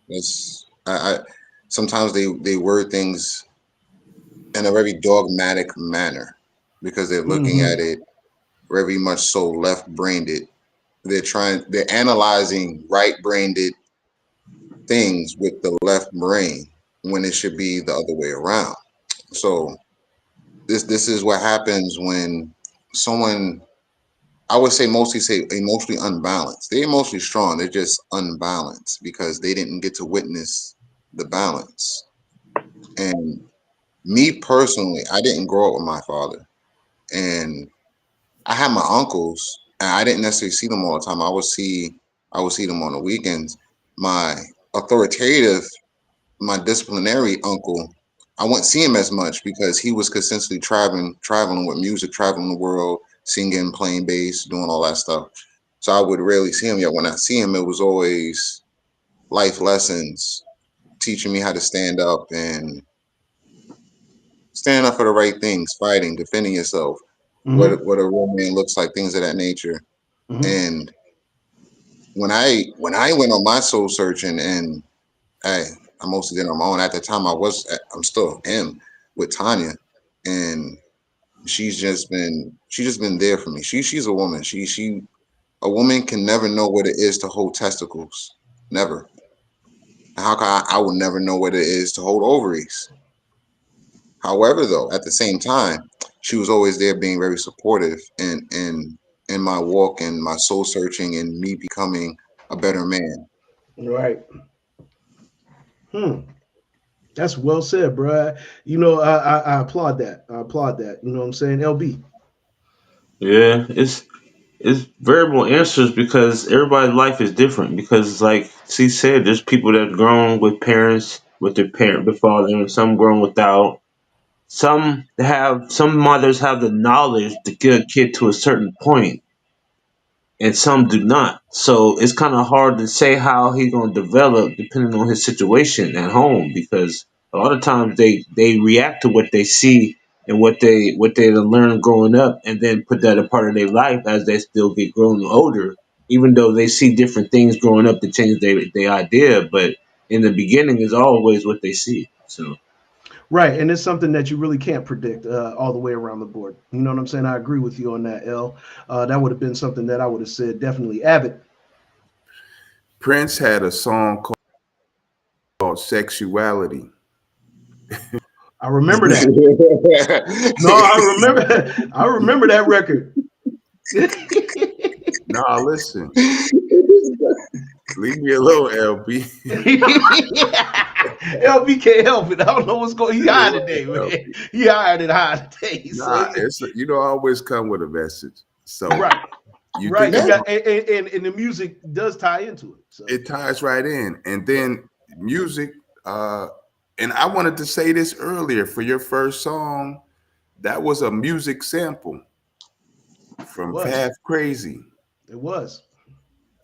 S7: it's I sometimes they word things in a very dogmatic manner because they're looking
S2: Mm-hmm.
S7: at it very much so left-brained. They're analyzing right-brained things with the left brain when it should be the other way around. So this is what happens when someone, I would say, mostly say emotionally unbalanced. They're emotionally strong. They're just unbalanced because they didn't get to witness the balance. And me personally, I didn't grow up with my father, and I had my uncles, and I didn't necessarily see them all the time. I would see them on the weekends. My authoritative, my disciplinary uncle, I wouldn't see him as much because he was consistently traveling with music, traveling the world, singing, playing bass, doing all that stuff. So I would rarely see him. Yet when I see him, it was always life lessons, teaching me how to stand up for the right things, fighting, defending yourself,
S2: Mm-hmm.
S7: what a real man looks like, things of that nature.
S2: Mm-hmm.
S7: And when I went on my soul searching, and I I mostly did it on my own. At the time, I'm still am with Tanya, and she's just been there for me. She's a woman. She a woman can never know what it is to hold testicles. Never. How can I will never know what it is to hold ovaries. However, though, at the same time, she was always there being very supportive in my walk and my soul searching and me becoming a better man.
S2: Right. Hmm. That's well said, bro. I applaud that. I applaud that. You know what I'm saying? LB.
S3: Yeah, it's variable answers because everybody's life is different. Because like C said, there's people that have grown with parents with their father, and some grown without. Some mothers have the knowledge to get a kid to a certain point, and some do not. So it's kind of hard to say how he's going to develop depending on his situation at home, because a lot of times they react to what they see and what they learn growing up, and then put that a part of their life as they still get grown older. Even though they see different things growing up to change their idea, but in the beginning is always what they see. So
S2: Right, and it's something that you really can't predict all the way around the board. You know what I'm saying? I agree with you on that, L. That would have been something that I would have said definitely. Abbott.
S5: Prince had a song called Sexuality.
S2: I remember that. No, I remember that record.
S5: Nah, listen. Leave me alone, LB.
S2: LB can't help it. I don't know what's going. He high today, man. He high today. So
S5: Nah, it's I always come with a message. So
S2: right.
S5: you
S2: Right,
S5: think
S2: you got and the music does tie into it. So.
S5: it ties right in, and then music. And I wanted to say this earlier for your first song. That was a music sample from Fab Crazy.
S2: It was.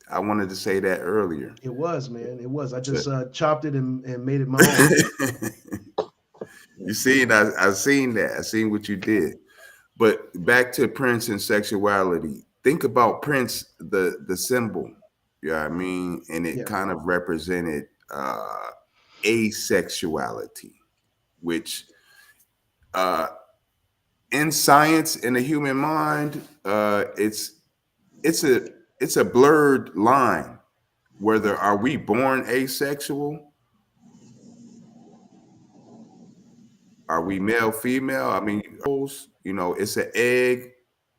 S5: I wanted to say that earlier.
S2: It was, man. It was. I just chopped it and made it my own.
S5: You seen? I seen that. I seen what you did. But back to Prince and sexuality. Think about Prince, the symbol. You know what I mean? And it kind of represented asexuality, which in science, in the human mind, it's a blurred line. Whether are we born asexual? Are we male, female? I mean, you know, it's an egg,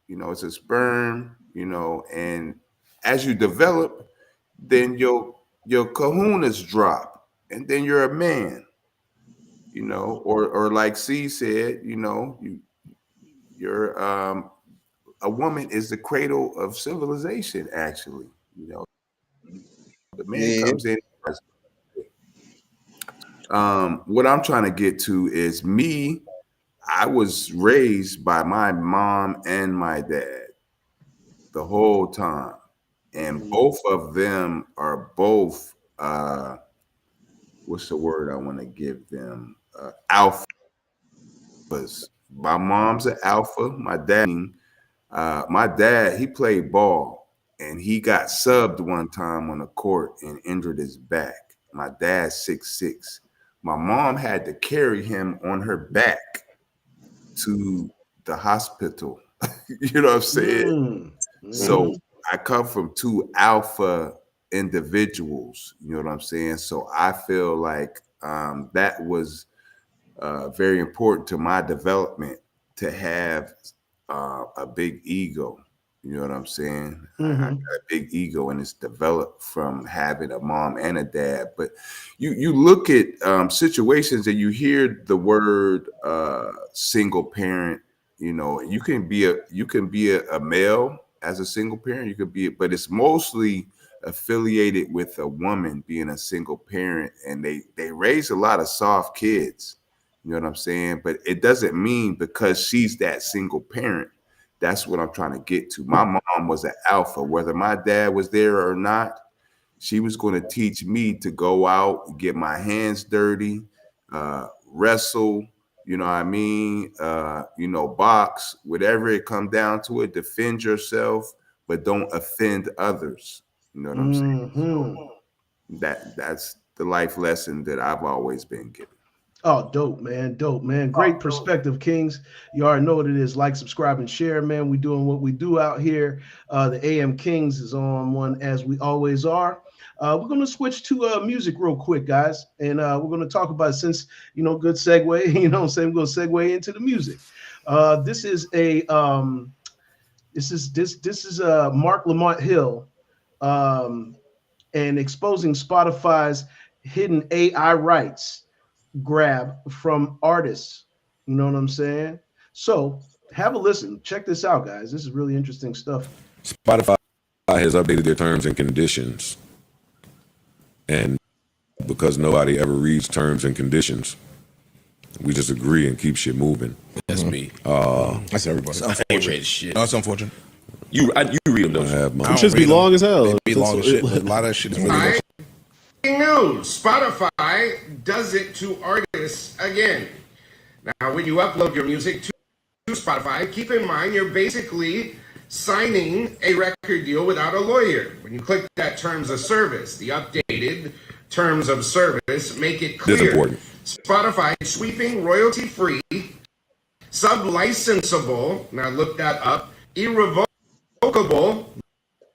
S5: you know, it's a sperm, you know, and as you develop, then your kahunas drop, and then you're a man, you know, or like C said, you know, you're a woman is the cradle of civilization, actually, you know. The man comes in. What I'm trying to get to is me. I was raised by my mom and my dad the whole time, and both of them are both what's the word I want to give them? Alphas. My mom's an alpha. My dad, he played ball, and he got subbed one time on the court and injured his back. My dad's 6'6". My mom had to carry him on her back to the hospital. You know what I'm saying? So I come from two alpha individuals. You know what I'm saying? So I feel like that was very important to my development to have a big ego. You know what I'm saying? I got a big ego, and it's developed from having a mom and a dad. But you look at situations and you hear the word single parent. You know, you can be a male as a single parent. You could be, but it's mostly affiliated with a woman being a single parent, and they raise a lot of soft kids. You know what I'm saying? But it doesn't mean because she's that single parent. That's what I'm trying to get to. My mom was an alpha. Whether my dad was there or not, she was going to teach me to go out, get my hands dirty, wrestle, you know what I mean? You know, box, whatever it come down to it, defend yourself, but don't offend others. You know what I'm saying? So that's the life lesson that I've always been given.
S2: Oh, dope, man. Dope, man. Great perspective, Kings. You already know what it is. Like, subscribe, and share, man. We doing what we do out here. The AM Kings is on one, as we always are. We're going to switch to music real quick, guys. And we're going to talk about, since, you know, good segue, you know what I'm saying? We're going to segue into the music. This is Mark Lamont Hill and exposing Spotify's hidden AI rights grab from artists. You know what I'm saying? So have a listen. Check this out, guys. This is really interesting stuff.
S10: Spotify has updated their terms and conditions. And because nobody ever reads terms and conditions, we just agree and keep shit moving.
S8: That's me.
S11: That's everybody.
S8: It's unfortunate shit.
S11: No, it's unfortunate.
S8: You read them, don't you?
S11: Them
S10: shits be long as hell.
S11: They be long as shit, but a lot of that shit is really
S12: News. Spotify does it to artists again. Now, when you upload your music to Spotify, keep in mind you're basically signing a record deal without a lawyer. When you click that terms of service, the updated terms of service make it clear Spotify is sweeping royalty-free, sub-licensable, now look that up, irrevocable,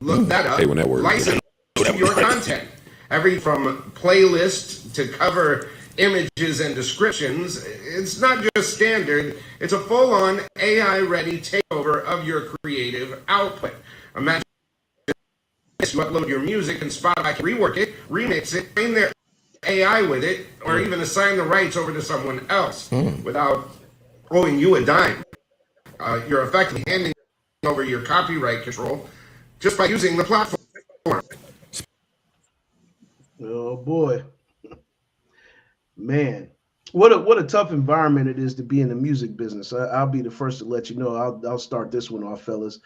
S12: look that up, license to your content. Every from playlist to cover images and descriptions. It's not just standard, it's a full-on AI-ready takeover of your creative output. Imagine you upload your music and Spotify can rework it, remix it, train their AI with it, or even assign the rights over to someone else without owing you a dime. You're effectively handing over your copyright control just by using the platform.
S2: Oh boy, man, what a tough environment it is to be in the music business. I'll be the first to let you know. I'll start this one off, fellas.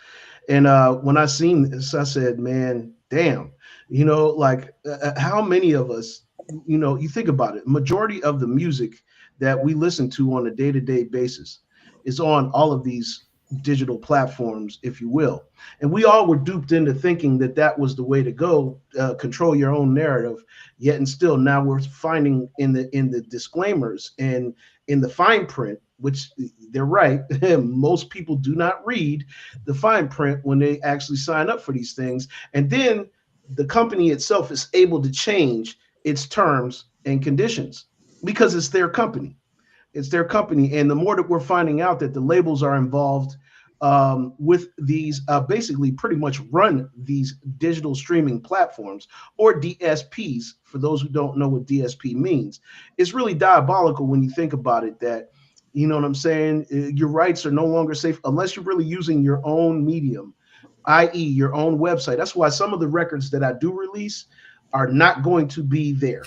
S2: And when I seen this, I said, man, damn, like how many of us, you think about it, majority of the music that we listen to on a day-to-day basis is on all of these digital platforms, if you will. And we all were duped into thinking that that was the way to go, control your own narrative. Yet and still, now we're finding in the disclaimers and in the fine print, which they're right, most people do not read the fine print when they actually sign up for these things. And then the company itself is able to change its terms and conditions because it's their company. It's their company. And the more that we're finding out that the labels are involved with these, basically pretty much run these digital streaming platforms, or DSPs, for those who don't know what DSP means. It's really diabolical when you think about it, that, you know what I'm saying? Your rights are no longer safe unless you're really using your own medium, i.e. your own website. That's why some of the records that I do release are not going to be there.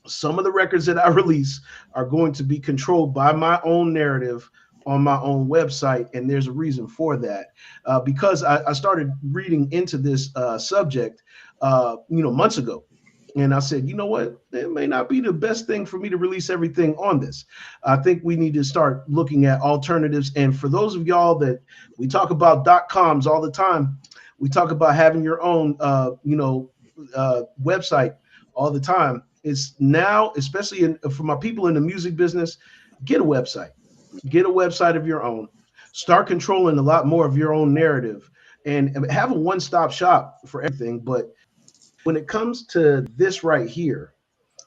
S2: Some of the records that I release are going to be controlled by my own narrative on my own website, and there's a reason for that. Because I started reading into this subject, months ago, and I said, you know what, it may not be the best thing for me to release everything on this. I think we need to start looking at alternatives. And for those of y'all that we talk about .coms all the time, we talk about having your own, website all the time. It's now, especially for my people in the music business, get a website. Get a website of your own. Start controlling a lot more of your own narrative, and have a one-stop shop for everything. But when it comes to this right here,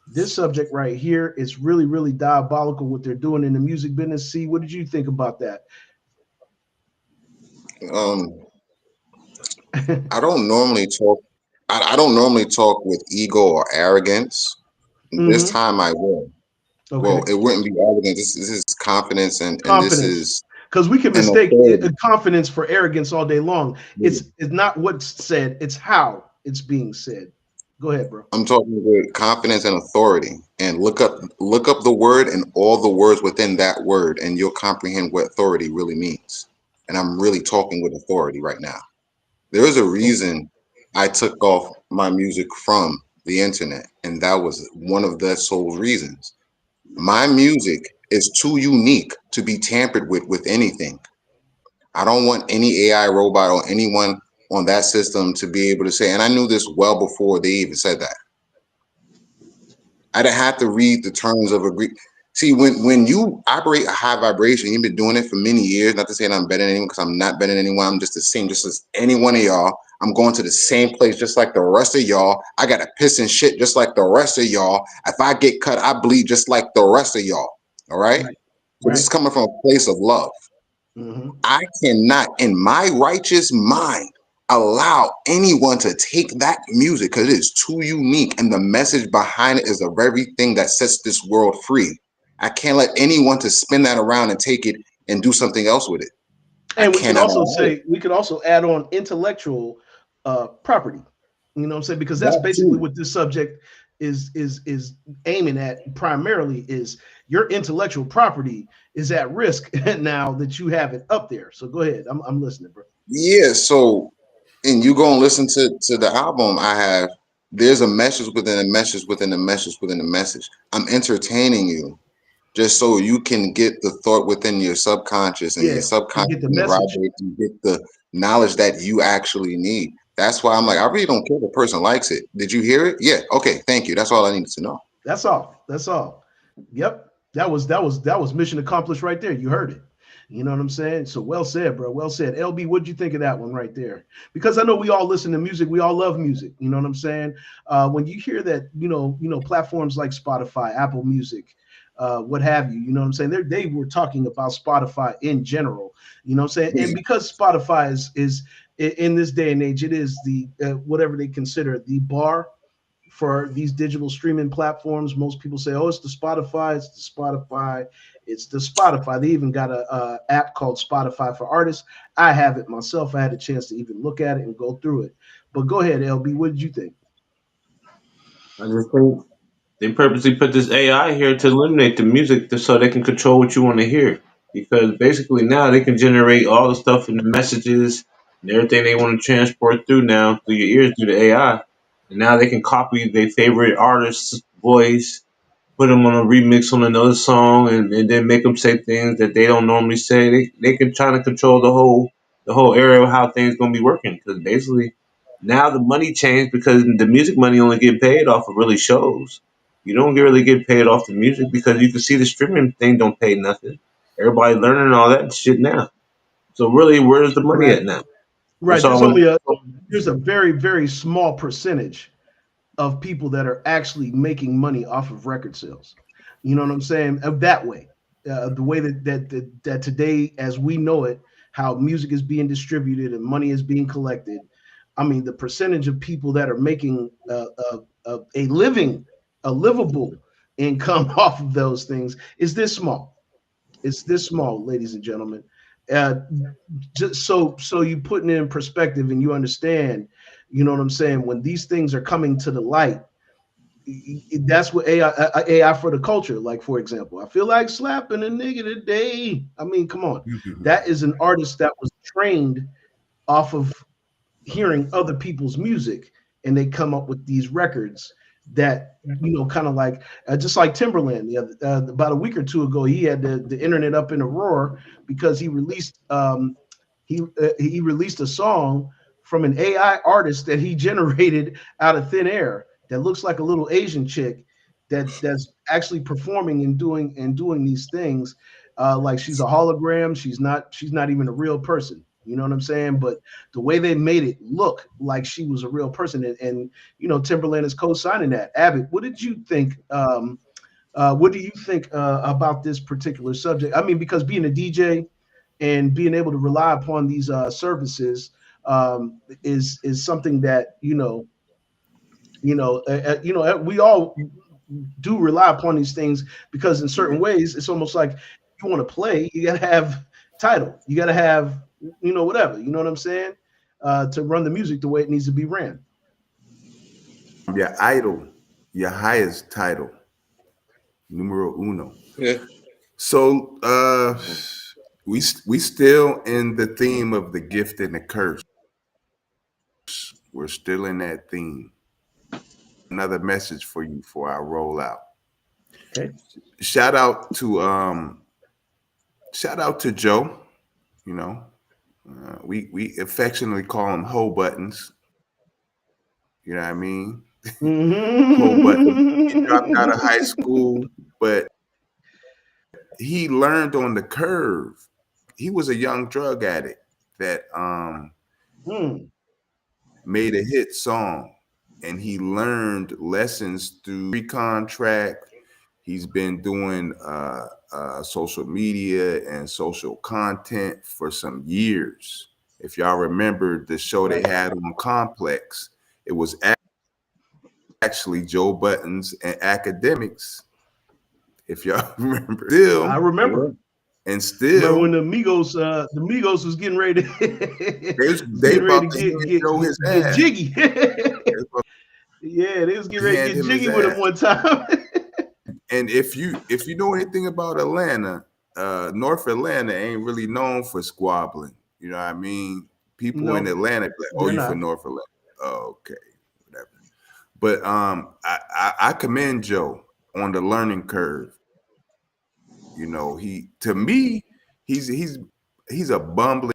S2: this subject right here, it's really, really diabolical what they're doing in the music business. See, what did you think about that?
S7: I don't normally talk. I don't normally talk with ego or arrogance. This
S2: Mm-hmm.
S7: time I will.
S2: Okay.
S7: Well, it wouldn't be arrogance. This is confidence, and this
S2: Confidence.
S7: is
S2: Because we can
S7: an
S2: mistake
S7: authority.
S2: confidence for arrogance all day long. It's not what's said, it's how it's being said. Go ahead, bro.
S7: I'm talking with confidence and authority. And look up the word and all the words within that word, and you'll comprehend what authority really means. And I'm really talking with authority right now. There is a reason I took off my music from the internet, and that was one of the sole reasons. My music is too unique to be tampered with anything. I don't want any AI robot or anyone on that system to be able to say, and I knew this well before they even said that. I didn't have to read the terms of agree. See, when you operate a high vibration, you've been doing it for many years. Not to say that I'm better than anyone, because I'm not better than anyone. I'm just the same, just as any one of y'all. I'm going to the same place just like the rest of y'all. I got to piss and shit just like the rest of y'all. If I get cut, I bleed just like the rest of y'all. All right? So this is coming from a place of love.
S2: Mm-hmm.
S7: I cannot, in my righteous mind, allow anyone to take that music because it is too unique, and the message behind it is the very thing that sets this world free. I can't let anyone to spin that around and take it and do something else with it.
S2: And
S7: I cannot allow it.
S2: we could also add on intellectual property. You know what I'm saying? Because that's
S7: That
S2: basically
S7: too.
S2: what this subject is aiming at primarily, is your intellectual property is at risk now that you have it up there. So go ahead. I'm listening, bro.
S7: Yeah. So, and you go and listen to the album I have. There's a message within a message within a message within a message. I'm entertaining you just so you can get the thought within your subconscious, and your
S2: Yeah, and
S7: subconscious
S2: get the
S7: can
S2: message.
S7: vibrate and get the knowledge that you actually need. That's why I'm like, I really don't care if the person likes it. Did you hear it? Yeah. Okay. Thank you. That's all I needed to know.
S2: That's all. That's all. Yep. That was mission accomplished right there. You heard it. You know what I'm saying? So well said, bro. Well said. LB, what'd you think of that one right there? Because I know we all listen to music. We all love music. You know what I'm saying? When you hear that, platforms like Spotify, Apple Music, what have you, you know what I'm saying? They were talking about Spotify in general. You know what I'm saying? And because Spotify is in this day and age, it is the whatever they consider the bar for these digital streaming platforms. Most people say, "Oh, it's the Spotify, it's the Spotify, it's the Spotify." They even got a app called Spotify for Artists. I have it myself. I had a chance to even look at it and go through it. But go ahead, LB. What did you think?
S3: I just think they purposely put this AI here to eliminate the music so they can control what you want to hear. Because basically now they can generate all the stuff and the messages and everything they want to transport through now through your ears through the AI. And now they can copy their favorite artist's voice, put them on a remix on another song, and then make them say things that they don't normally say. They can try to control the whole area of how things gonna be working. Because basically now the money changed because the music money only get paid off of really shows. You don't really get paid off the music because you can see the streaming thing don't pay nothing. Everybody learning all that shit now. So really, where's the money
S2: Right.
S3: at now?
S2: Right.
S3: It's
S2: There's
S3: always
S2: only there's a very, very small percentage of people that are actually making money off of record sales. You know what I'm saying? Of that way, the way that today, as we know it, how music is being distributed and money is being collected. I mean, the percentage of people that are making a living, a livable income off of those things is this small. It's this small, ladies and gentlemen. Uh, just so you putting it in perspective and you understand, you know what I'm saying, when these things are coming to the light, that's what AI for the culture. Like, for example, I feel like slapping a nigga today. I mean, come on. That is an artist that was trained off of hearing other people's music, and they come up with these records that, kind of like just like Timberland. About a week or two ago, he had the internet up in a roar because he released a song from an AI artist that he generated out of thin air that looks like a little Asian chick that's actually performing and doing these things, like she's a hologram. She's not even a real person. You know what I'm saying? But the way they made it look like she was a real person, and Timberland is co-signing that. Abbott, what did you think? What do you think about this particular subject? I mean, because being a DJ and being able to rely upon these services is something that we all do rely upon these things, because in certain ways it's almost like you want to play, you got to have title, you got to have whatever, you know what I'm saying, to run the music the way it needs to be ran.
S5: Your idol, your highest title, numero uno.
S3: yeah.
S5: So we still in the theme of the gift and the curse. We're still in that theme. Another message for you before I roll out.
S2: Okay.
S5: Shout out to Joe. You know, we affectionately call him Ho Buttons. You know what I mean? Ho Buttons. He dropped out of high school, but he learned on the curve. He was a young drug addict that
S2: Hmm.
S5: made a hit song, and he learned lessons through contract. He's been doing social media and social content for some years. If y'all remember the show they had on Complex, it was actually Joe Buttons and Academics. If y'all remember,
S2: I
S5: still
S2: remember.
S5: and
S2: Remember when
S5: still,
S2: the Migos was getting ready to was
S5: they
S2: getting ready
S5: about
S2: to
S5: to
S2: get
S5: hand
S2: get
S5: Joe
S2: get,
S5: his
S2: get
S5: ass.
S2: jiggy.
S5: They about
S2: Yeah, they was getting
S5: to
S2: ready to
S5: hand
S2: get
S5: him his
S2: jiggy with him
S5: ass.
S2: one time.
S5: And if you know anything about Atlanta, North Atlanta ain't really known for squabbling. You know what I mean? People in
S2: No,
S5: Atlanta be like, "Oh,
S2: they're
S5: you from
S2: not.
S5: North Atlanta? Oh, okay, whatever." But I commend Joe on the learning curve. You know, he to me, he's a bumbling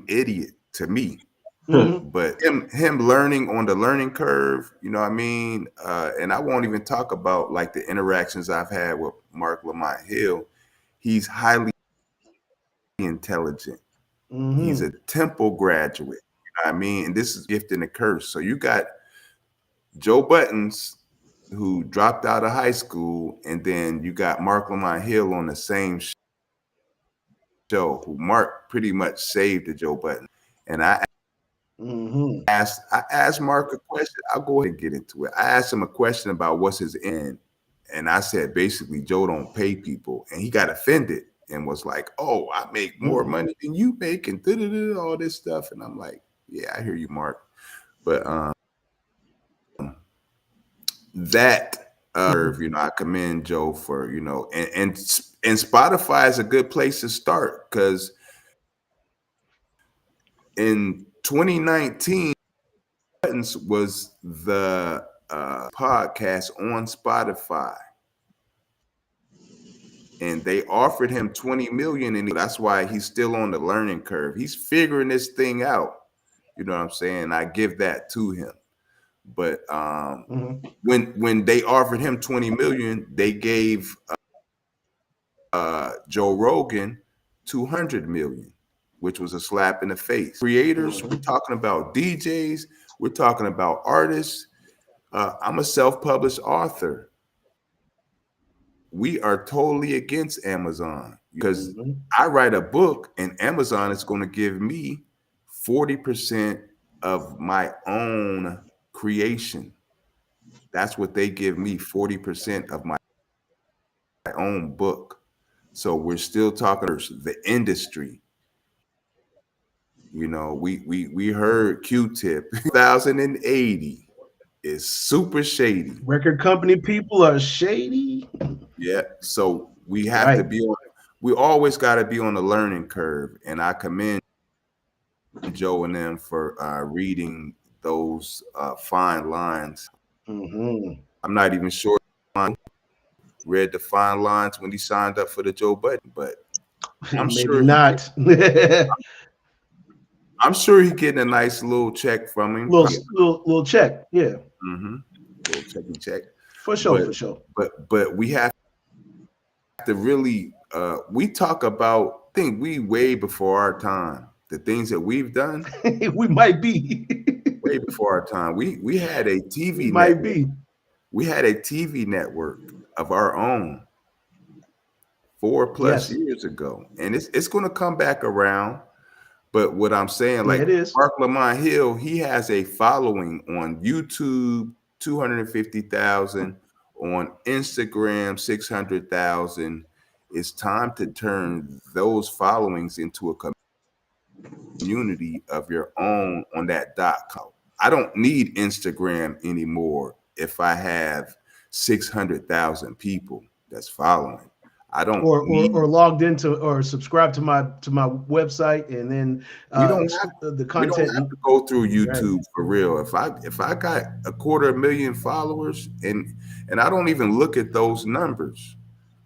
S5: idiot to me.
S2: Hmm.
S5: But him learning on the learning curve, you know what I mean? And I won't even talk about like the interactions I've had with Mark Lamont Hill. He's highly intelligent. He's
S2: Mm-hmm.
S5: a Temple graduate. You know what I mean? And this is gift and a curse. So you got Joe Buttons, who dropped out of high school, and then you got Mark Lamont Hill on the same show, who Mark pretty much saved the Joe Button. And
S2: Mm-hmm.
S5: I asked Mark a question. I'll go ahead and get into it. I asked him a question about what's his end. And I said, basically, Joe don't pay people. And he got offended and was like, oh, I make more money than you make and all this stuff. And I'm like, yeah, I hear you, Mark. But that you know, I commend Joe for, you know, and Spotify is a good place to start, because in 2019 Buttons was the podcast on Spotify, and they offered him 20 million, and that's why he's still on the learning curve. He's figuring this thing out. You know what I'm saying? I give that to him. But when they offered him 20 million, they gave Joe Rogan 200 million, which was a slap in the face. Creators, we're talking about DJs, we're talking about artists. I'm a self-published author. We are totally against Amazon, because I write a book and Amazon is going to give me 40% of my own creation. That's what they give me, 40% of my own book. So we're still talking the industry. You know, we heard Q-Tip 1080 is super shady.
S2: Record company people are shady.
S5: Yeah. So we have to be on, we always got to be on the learning curve. And I commend Joe and them for reading those fine lines. I'm not even sure read the fine lines when he signed up for the Joe Budden, but I'm
S2: maybe
S5: sure
S2: not.
S5: I'm sure he's getting a nice little check from him.
S2: Little check, yeah.
S5: Little check.
S2: For sure, for sure.
S5: But we have to really we talk about we way before our time. The things that we've done,
S2: we might be
S5: way before our time. We had a TV
S2: might
S5: network.
S2: be.
S5: We had a TV network of our own 4+ years ago, and it's going to come back around. But what I'm saying, like Mark Lamont Hill, he has a following on YouTube, 250,000, on Instagram, 600,000. It's time to turn those followings into a community of your own on that .com. I don't need Instagram anymore if I have 600,000 people that's following. I don't
S2: or logged into or subscribed to my website, and then
S5: we don't
S2: the content.
S5: We don't have to go through YouTube for real. If I got 250,000 followers, and I don't even look at those numbers,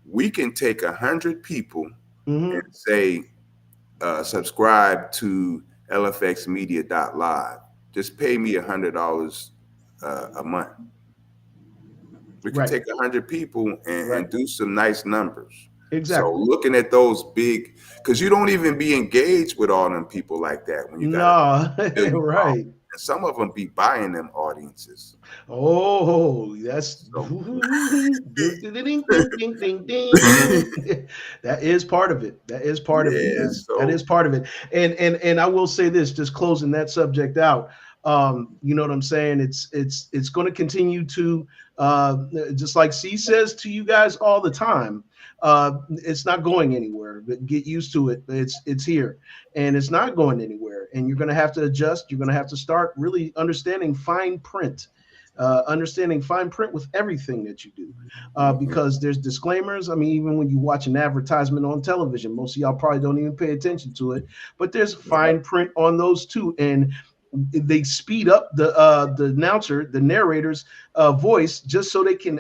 S5: we can take 100 people and say subscribe to lfxmedia.live. Just pay me $100 a month. We can take 100 people and do some nice numbers.
S2: Exactly.
S5: So looking at those big, because you don't even be engaged with all them people like that when you got
S2: right.
S5: And some of them be buying them audiences.
S2: Oh, that's that is part of it. That is part of it, man. That is part of it. And I will say this, just closing that subject out. You know what I'm saying? It's going to continue to just like C says to you guys all the time. It's not going anywhere. But get used to it. It's here, and it's not going anywhere. And you're going to have to adjust. You're going to have to start really understanding fine print. Understanding fine print with everything that you do, because there's disclaimers. I mean, even when you watch an advertisement on television, most of y'all probably don't even pay attention to it, but there's fine print on those too. And they speed up the announcer, the narrator's voice, just so they can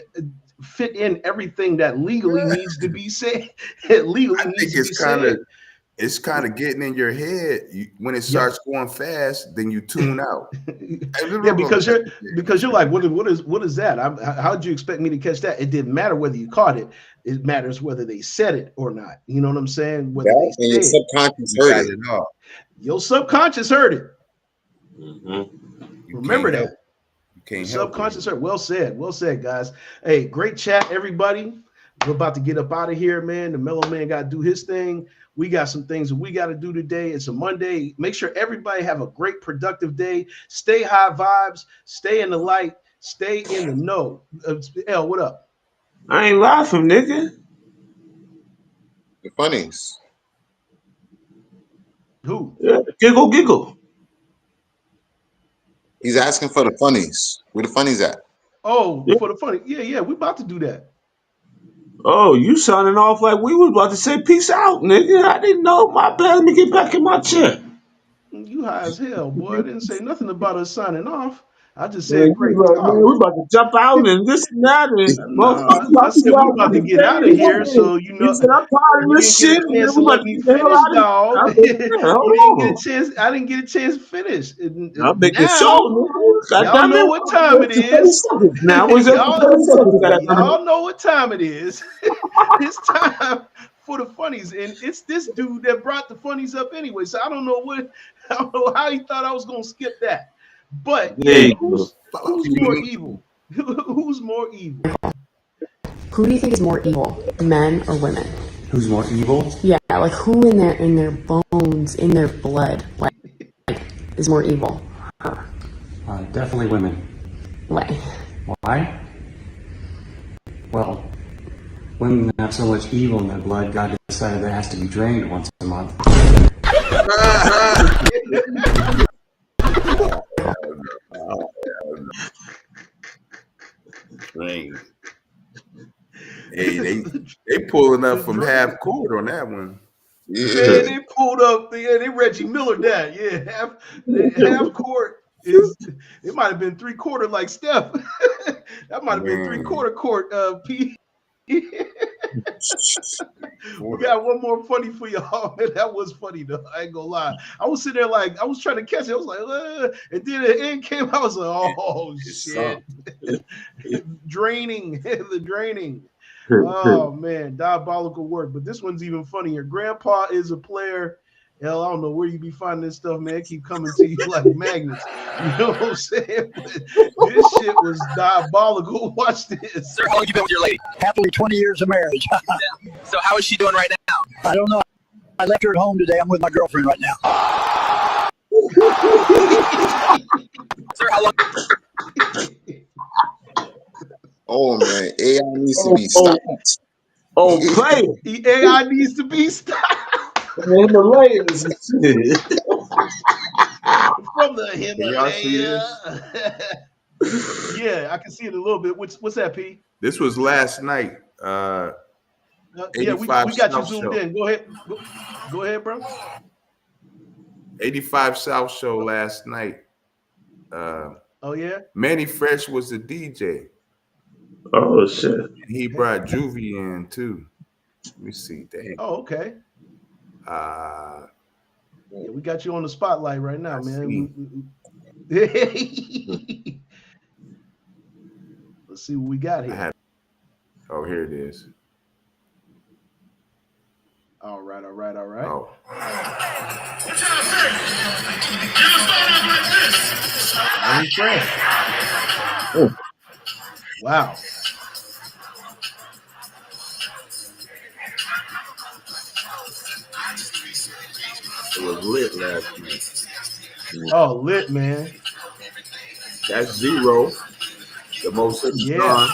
S2: fit in everything that legally needs to be said. Legally needs to be said.
S5: it's kind of getting in your head. When it starts going fast, then you tune out.
S2: Yeah, because you're like, what is that? How'd you expect me to catch that? It didn't matter whether you caught it. It matters whether they said it or not. You know what I'm saying? Whether they
S7: And your
S2: say
S7: subconscious
S5: you
S7: heard
S5: got
S7: it.
S5: it all.
S2: your subconscious heard it.
S5: You
S2: Remember
S5: can't help.
S2: that.
S5: You can't
S2: Your
S5: help
S2: subconscious
S5: it.
S2: heard. Well said, guys. Hey, great chat, everybody. We're about to get up out of here, man. The Mellow Man got to do his thing. We got some things that we got to do today. It's a Monday. Make sure everybody have a great, productive day. Stay high vibes. Stay in the light. Stay in the know. L, what up?
S3: I ain't laughing, nigga.
S7: The funnies.
S2: Who?
S3: Yeah, giggle.
S7: He's asking for the funnies. Where the funnies at?
S2: Oh,
S3: Yeah.
S2: for the funny. Yeah, we about to do that.
S3: Oh, you sounding off like we was about to say peace out, nigga. I didn't know. My bad. Let me get back in my chair.
S2: You high as hell, boy. I didn't say nothing about us signing off. I just
S3: Man,
S2: said
S3: you
S2: great
S3: like, man,
S2: talk.
S3: we about to jump out and this and that and
S2: Nah,
S3: motherfuckers
S2: I
S3: about to
S2: said
S3: go
S2: we
S3: out
S2: about to
S3: and
S2: get out of here. So you
S3: He
S2: know,
S3: said, I'm tired of
S2: you
S3: this
S2: didn't get
S3: shit,
S2: a
S3: and then
S2: chance
S3: we
S2: to
S3: about
S2: let
S3: to
S2: me
S3: get the hell
S2: finish,
S3: out of
S2: dog.
S3: here. I said, man,
S2: You
S3: hold
S2: didn't get a
S3: on.
S2: chance. I didn't get a chance to finish.
S3: I'm making
S2: Now,
S3: sure, nigga. God
S2: y'all
S3: damn
S2: know
S3: it.
S2: what time it
S3: It's 30
S2: is.
S3: seconds now. It's up to 30 seconds,
S2: Y'all
S3: goddammit.
S2: know what time it is. It's time for the funnies, and it's this dude that brought the funnies up anyway. So I don't know how he thought I was gonna skip that. But
S3: There
S2: yeah,
S3: you go.
S2: who's more evil? Who's more evil?
S13: Who do you think is more evil, men or women?
S14: Who's more evil?
S13: Yeah, like who in their bones, in their blood, like is more evil?
S14: Definitely women.
S13: Why?
S14: Why? Well, women have so much evil in their blood, God decided that has to be drained once a month.
S5: Drained. Hey, they pulling up from half court on that one.
S2: Man, they pulled up. They Reggie Miller that. Yeah, half court is. It might have been 3/4 like Steph. That might have been 3/4 court. P. We got one more funny for y'all. Man, that was funny though. I ain't gonna lie. I was sitting there like I was trying to catch it. I was like, and then the end came. I was like, oh shit, draining the draining. Oh man, diabolical work. But this one's even funnier. Grandpa is a player. Hell, I don't know where you be finding this stuff, man. Keep coming to you like magnets. You know what I'm saying? But this shit was diabolical. Watch this.
S15: Sir, how long you been with your lady?
S16: Happily 20 years of marriage.
S15: So how is she doing right now?
S16: I don't know. I left her at home today. I'm with my girlfriend right now.
S15: Sir, how long?
S7: Oh man, AI needs to be stopped.
S3: Player.
S2: AI needs to be stopped.
S3: Himalayas and shit.
S2: From the
S5: Can y'all see this?
S2: Himalaya. Yeah, I can see it a little bit. What's that, P?
S5: This was last night.
S2: Yeah, we
S5: 85
S2: got you
S5: South
S2: zoomed
S5: Show.
S2: in. Go ahead. Go ahead, bro.
S5: 85 South Show last night.
S2: Oh yeah.
S5: Manny Fresh was the DJ.
S3: Oh shit.
S5: He brought Juvie in too. Let me see. Dang.
S2: Oh, okay. Yeah, we got you on the spotlight right now, man. Let's see what we got here.
S5: Oh, here it is.
S2: All right.
S5: Oh.
S1: What y'all say? Y'all start off like this.
S2: Manny Fresh. Wow.
S5: It was lit last night.
S2: Oh, lit, man.
S5: That's Zero, the most famous song.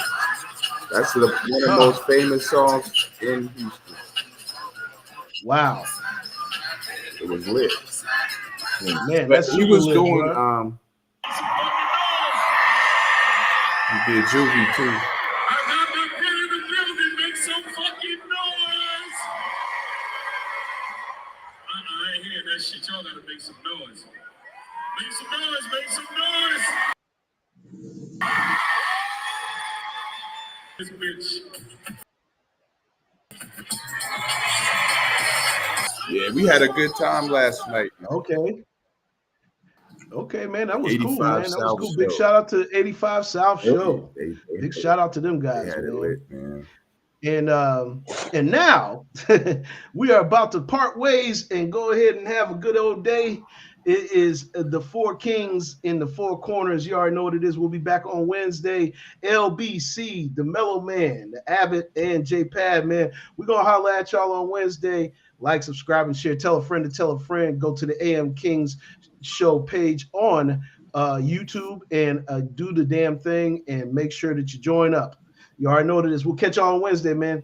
S5: That's one of the most famous songs in Houston.
S2: Wow.
S5: It was lit.
S2: Man,
S5: but
S2: that's
S5: he
S2: super
S5: was
S2: lit,
S5: doing
S2: bro.
S5: He did Juvie too.
S1: I got my friend in the building. Make some fucking noise. I ain't hearing that shit. Y'all gotta make some noise. Make some noise. Make some noise. This bitch.
S5: Yeah, we had a good time last night, man.
S2: Okay. Okay, man, that was cool,
S5: 85
S2: man. That was
S5: South
S2: cool. Big
S5: Show.
S2: shout out to 85 South Show.
S5: They
S2: Big shout out to them
S5: they
S2: guys,
S5: had it
S2: man.
S5: lit, man.
S2: And now we are about to part ways and go ahead and have a good old day. It is the Four Kings in the Four Corners. You already know what it is. We'll be back on Wednesday. LBC, the Mellow Man, the Abbott, and J Pad, man. We're gonna holler at y'all on Wednesday. Like, subscribe, and share. Tell a friend to tell a friend. Go to the AM Kings Show page on YouTube and do the damn thing and make sure that you join up. You already know what it is. We'll catch y'all on Wednesday, man.